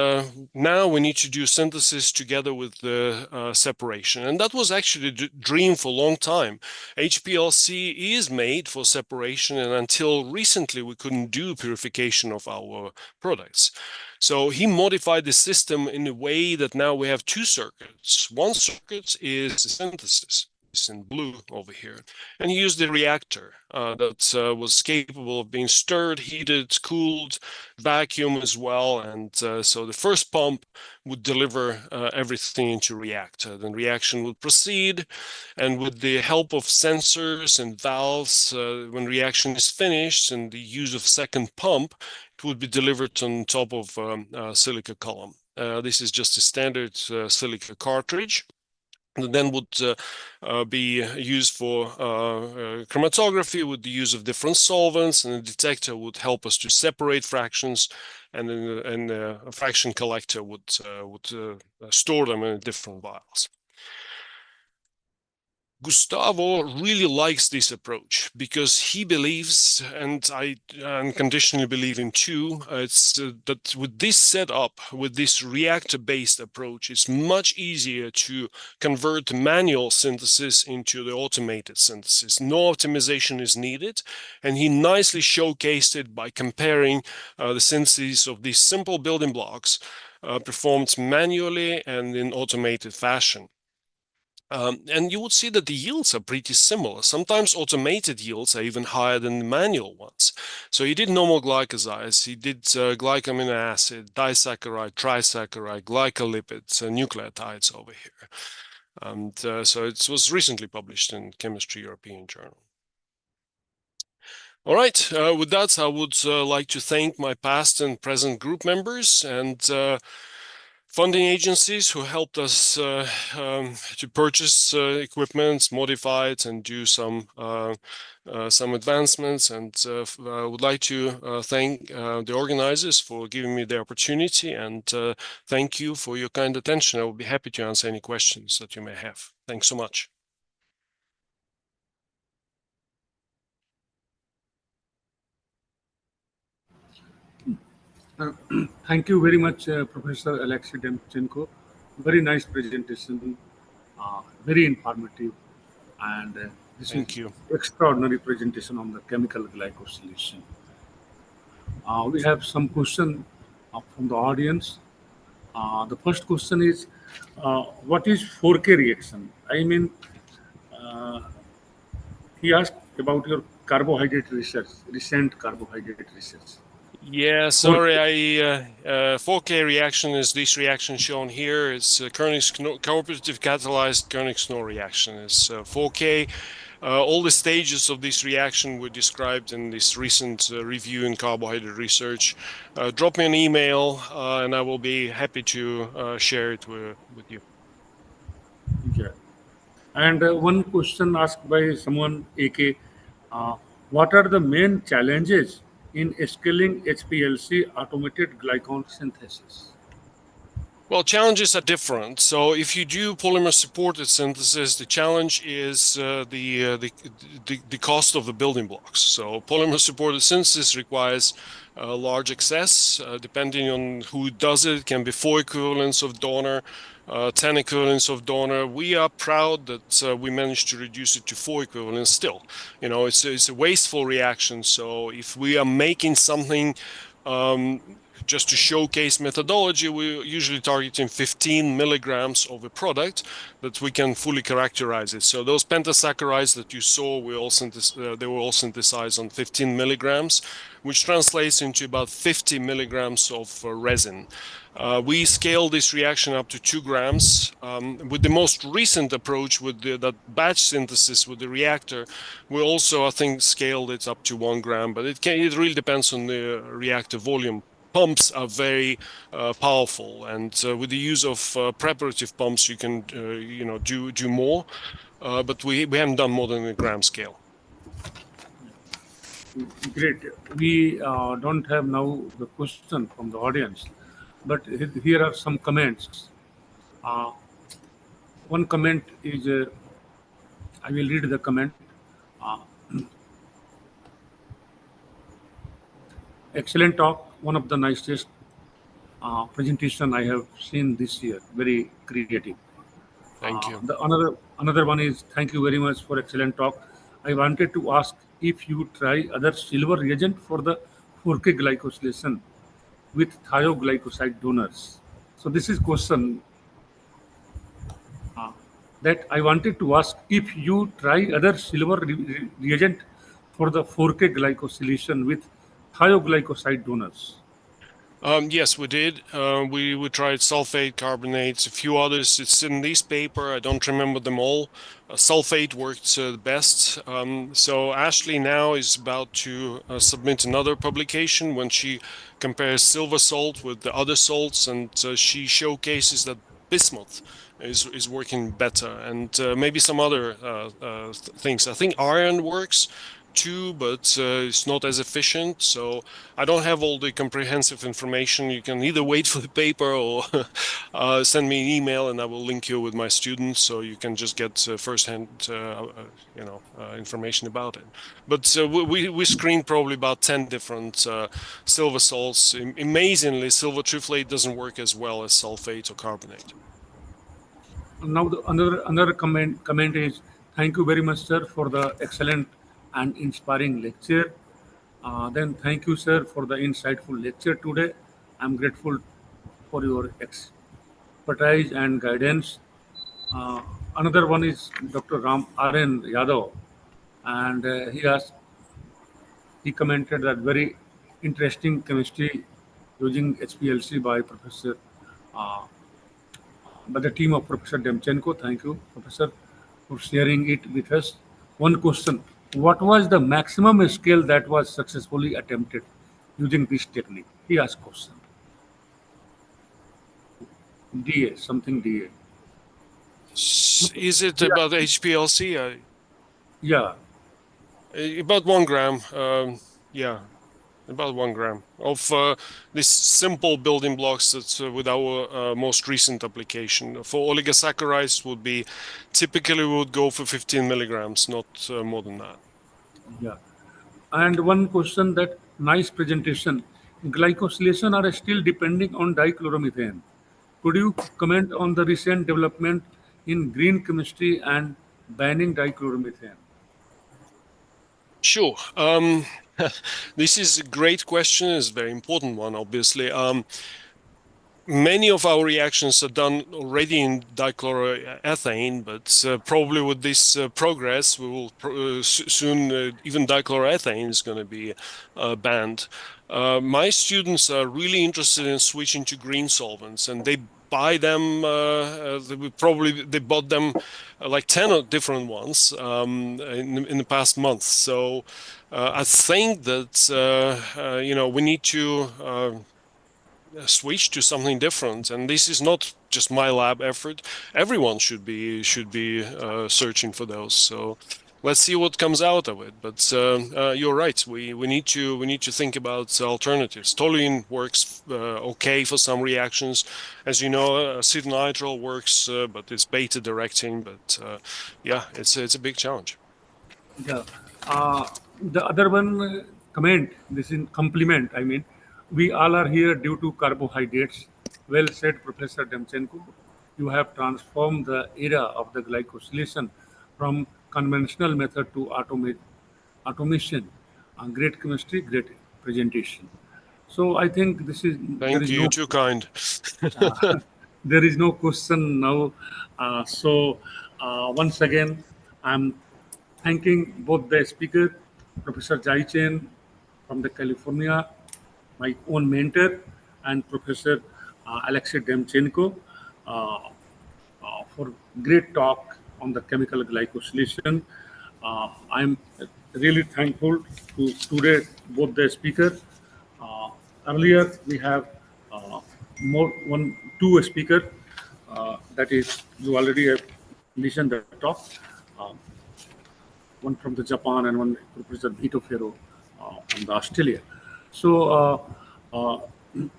now we need to do synthesis together with the separation. And that was actually a dream for a long time. HPLC is made for separation, and until recently we couldn't do purification of our products. So he modified the system in a way that now we have 2 circuits. One circuit is the synthesis. In blue over here, and he used the reactor that was capable of being stirred, heated, cooled, vacuum as well, and so the first pump would deliver everything into reactor. Then reaction would proceed, and with the help of sensors and valves, when reaction is finished and the use of second pump, it would be delivered on top of silica column. This is just a standard silica cartridge. that then would be used for chromatography with the use of different solvents, and the detector would help us to separate fractions, and then a fraction collector would store them in different vials. Gustavo really likes this approach because he believes, and I unconditionally believe in too, that with this setup, with this reactor-based approach, it's much easier to convert manual synthesis into the automated synthesis. No optimization is needed, and he nicely showcased it by comparing the synthesis of these simple building blocks performed manually and in automated fashion. And you would see that the yields are pretty similar. Sometimes automated yields are even higher than the manual ones. So he did normal glycosides, he did glycamino acid, disaccharide, trisaccharide, glycolipids, nucleotides over here. And so it was recently published in Chemistry European Journal. All right, with that, I would like to thank my past and present group members and funding agencies who helped us to purchase equipment, modify it, and do some advancements. And I would like to thank the organizers for giving me the opportunity, and thank you for your kind attention. I will be happy to answer any questions that you may have. Thanks so much. Thank you very much, Professor Alexey Demchenko. Very nice presentation, very informative, and this Thank is you. extraordinary presentation on the chemical glycosylation. We have some question from the audience. The first question is, what is 4K reaction? I mean, he asked about your carbohydrate research, recent carbohydrate research. Yeah, sorry, 4K reaction is this reaction shown here. It's cooperative catalyzed Koenigsegg reaction. It's 4K. All the stages of this reaction were described in this recent review in carbohydrate research. Drop me an email and I will be happy to share it with you. Yeah. And one question asked by someone, AK, what are the main challenges in scaling HPLC automated glycan synthesis? Well, challenges are different. So if you do polymer-supported synthesis, the challenge is the cost of the building blocks. So polymer-supported synthesis requires large excess, depending on who does it. It can be 4 equivalents of donor, 10 equivalents of donor. We are proud that we managed to reduce it to 4 equivalents still. You know, it's a wasteful reaction. So if we are making something just to showcase methodology, we're usually targeting 15 milligrams of a product that we can fully characterize it. So those pentasaccharides that you saw, they were all synthesized on 15 milligrams, which translates into about 50 milligrams of resin. We scale this reaction up to 2 grams. With the most recent approach, with that batch synthesis with the reactor, we also, I think, scaled it up to 1 gram, but it really depends on the reactor volume. Pumps are very powerful, and with the use of preparative pumps, you can do more, but we haven't done more than a gram scale. Great. We don't have now the question from the audience, but here are some comments. One comment is, I will read the comment. Excellent talk, one of the nicest presentation I have seen this year. Very creative. Thank you. Another one is, thank you very much for excellent talk. I wanted to ask if you try other silver reagent for the 4K glycosylation with thioglycoside donors. So this is question that I wanted to ask if you try other silver reagent for the 4K glycosylation with thioglycoside donors. Yes, we did. We tried sulfate, carbonates, a few others. It's in this paper. I don't remember them all. Sulfate worked the best. So Ashley now is about to submit another publication when she compares silver salt with the other salts, and she showcases that bismuth is working better, and maybe some other things. I think iron works too, but it's not as efficient. So I don't have all the comprehensive information. You can either wait for the paper or send me an email, and I will link you with my students, so you can just get firsthand, information about it. But we screened probably about 10 different silver salts. Amazingly, silver triflate doesn't work as well as sulfate or carbonate. Now another comment is, thank you very much, sir, for the excellent and inspiring lecture. Then thank you, sir, for the insightful lecture today. I'm grateful for your expertise and guidance. Another one is Dr. R.N. Yadav, and he commented that very interesting chemistry using HPLC by by the team of Professor Demchenko. Thank you, Professor, for sharing it with us. One question: what was the maximum scale that was successfully attempted using this technique? He asked question. DA, something DA. Is it about HPLC? Yeah. About 1 gram. Yeah, about 1 gram of these simple building blocks that's with our most recent application. For oligosaccharides would be typically we would go for 15 milligrams, not more than that. Yeah. And one question, that nice presentation. Glycosylation are still depending on dichloromethane. Could you comment on the recent development in green chemistry and banning dichloromethane? Sure. This is a great question. It's a very important one, obviously. Many of our reactions are done already in dichloroethane, but probably with this progress, we will soon even dichloroethane is going to be banned. My students are really interested in switching to green solvents, and they buy them. They bought them like 10 different ones in the past month. So I think that we need to switch to something different, and this is not just my lab effort. Everyone should be searching for those. So let's see what comes out of it. But you're right. We need to think about alternatives. Toluene works okay for some reactions, as you know. Acetonitrile works, but it's beta directing. But yeah, it's a big challenge. Yeah. The other one comment, this is compliment. I mean, we all are here due to carbohydrates. Well said, Professor Demchenko. You have transformed the era of the glycosylation from conventional method to automation. Great chemistry, great presentation. So I think this is. Thank you. You're too kind. There is no question now. Once again, I'm thanking both the speaker, Professor Jai Chen from the California, my own mentor, and Professor Alexei Demchenko for great talk on the chemical glycosylation. I'm really thankful to today both the speakers. Earlier we have two speakers. That is, you already have listened the talk. One from the Japan and one Professor Vito Ferro from the Australia. So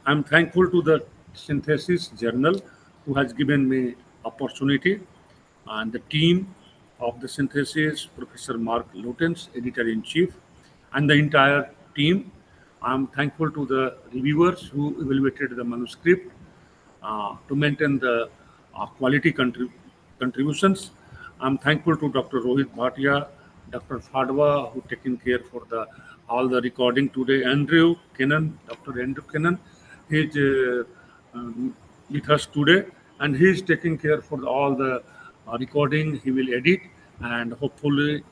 I'm thankful to the Synthesis Journal who has given me opportunity, and the team of the Synthesis, Professor Mark Lutens, Editor-in-Chief, and the entire team. I'm thankful to the reviewers who evaluated the manuscript to maintain the quality contributions. I'm thankful to Dr. Rohit Bhatia, Dr. Fadwa, who taken care for all the recording today. Andrew Kennan, Dr. Andrew Kennan, he's with us today, and he's taking care for all the recording. He will edit, and hopefully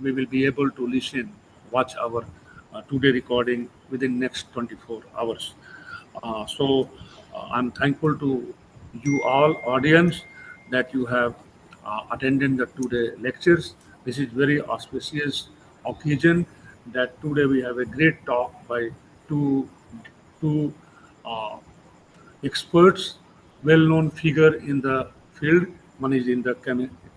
we will be able to listen, watch our today recording within next 24 hours. I'm thankful to you all audience that you have attended the today lectures. This is very auspicious occasion that today we have a great talk by two experts, well-known figure in the field. One is in the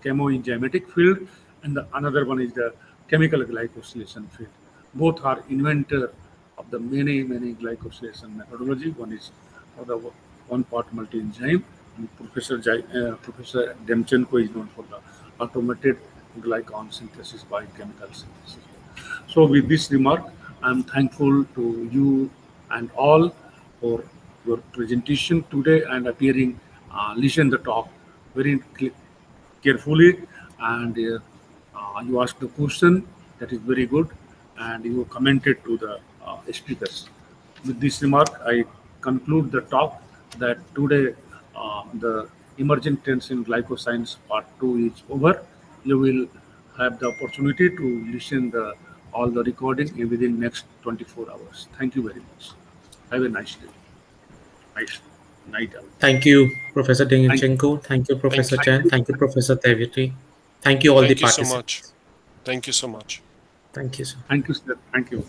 chemoenzymatic field, and the another one is the chemical glycosylation field. Both are inventor of the many glycosylation methodology. One is for the one-part multi-enzyme, and Professor Demchenko is known for the automated glycan synthesis by chemical synthesis. So with this remark, I am thankful to you and all for your presentation today and appearing, listen the talk very carefully, and you asked the question that is very good, and you commented to the speakers. With this remark, I conclude the talk that today the emerging trends in glycoscience part 2 is over. You will have the opportunity to listen all the recording within next 24 hours. Thank you very much. Have a nice day. Nice night. Thank you, Professor Demchenko. Thank you, Professor Chen. Thank you, Professor Devity. Thank you, all the Thank you so participants. much. Thank you so much. Thank you, sir. Thank you, sir. Thank you.